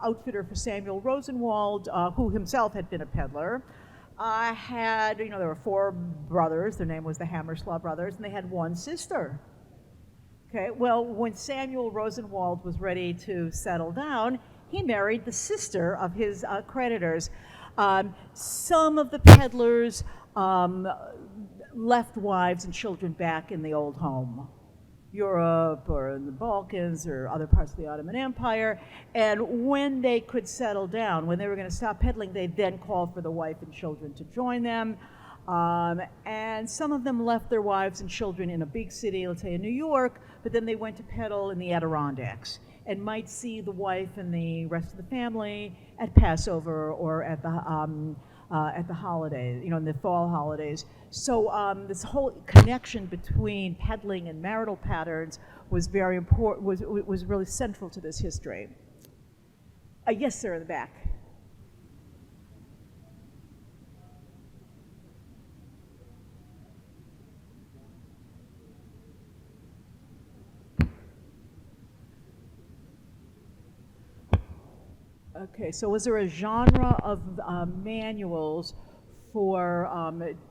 outfitter for Samuel Rosenwald, who himself had been a peddler, there were 4 brothers. Their name was the Hammerslaw brothers, and they had 1 sister. Okay, well, when Samuel Rosenwald was ready to settle down, he married the sister of his creditors. Some of the peddlers left wives and children back in the old home, Europe or in the Balkans or other parts of the Ottoman Empire, and when they could settle down, when they were going to stop peddling, they then called for the wife and children to join them. And some of them left their wives and children in a big city, let's say in New York, but then they went to peddle in the Adirondacks and might see the wife and the rest of the family at Passover or at the holidays, in the fall holidays. So this whole connection between peddling and marital patterns was very important, was really central to this history. Yes, sir, in the back. Okay, so was there a genre of manuals for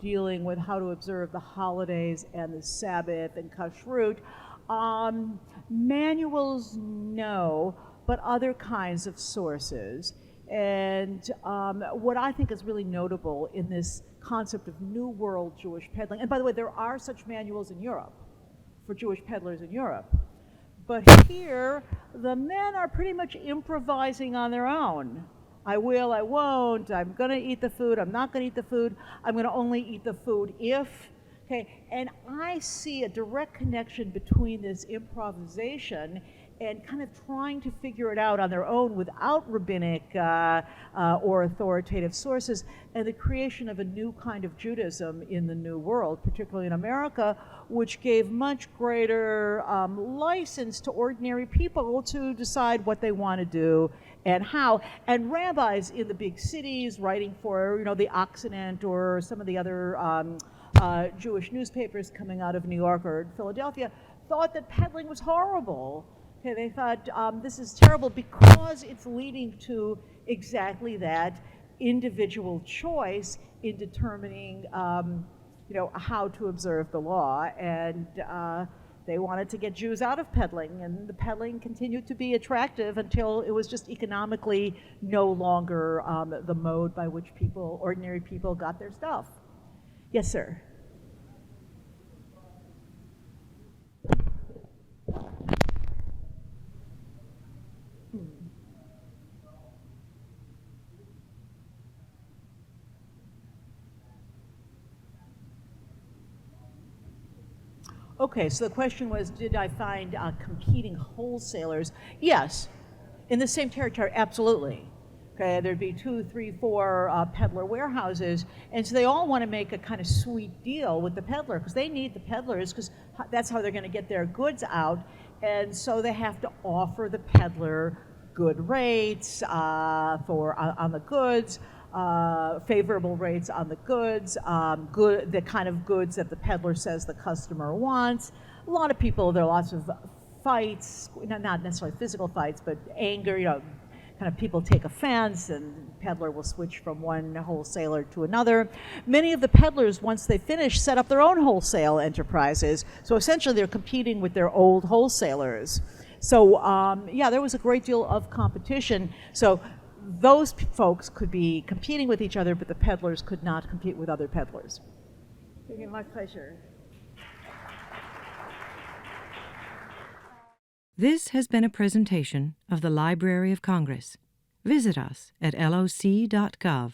dealing with how to observe the holidays and the Sabbath and Kashrut? Manuals, no, but other kinds of sources. And what I think is really notable in this concept of New World Jewish peddling, and by the way, there are such manuals in Europe for Jewish peddlers in Europe. But here, the men are pretty much improvising on their own. I will, I won't, I'm gonna eat the food, I'm not gonna eat the food, I'm gonna only eat the food if, okay? And I see a direct connection between this improvisation and kind of trying to figure it out on their own without rabbinic or authoritative sources, and the creation of a new kind of Judaism in the New World, particularly in America, which gave much greater license to ordinary people to decide what they want to do and how. And rabbis in the big cities writing for, the Occident or some of the other Jewish newspapers coming out of New York or Philadelphia thought that peddling was horrible. Okay, they thought this is terrible because it's leading to exactly that individual choice in determining how to observe the law, and they wanted to get Jews out of peddling, and the peddling continued to be attractive until it was just economically no longer the mode by which ordinary people got their stuff. Yes, sir. Okay, so the question was, did I find competing wholesalers? Yes, in the same territory, absolutely. Okay, there'd be 2, 3, 4 peddler warehouses, and so they all want to make a kind of sweet deal with the peddler because they need the peddlers because that's how they're going to get their goods out, and so they have to offer the peddler good rates on the goods. Favorable rates on the goods, the kind of goods that the peddler says the customer wants. A lot of people, there are lots of fights, not necessarily physical fights, but anger, kind of people take offense and the peddler will switch from one wholesaler to another. Many of the peddlers, once they finish, set up their own wholesale enterprises. So essentially they're competing with their old wholesalers. So yeah, there was a great deal of competition. So those folks could be competing with each other, but the peddlers could not compete with other peddlers. My pleasure. This has been a presentation of the Library of Congress. Visit us at loc.gov.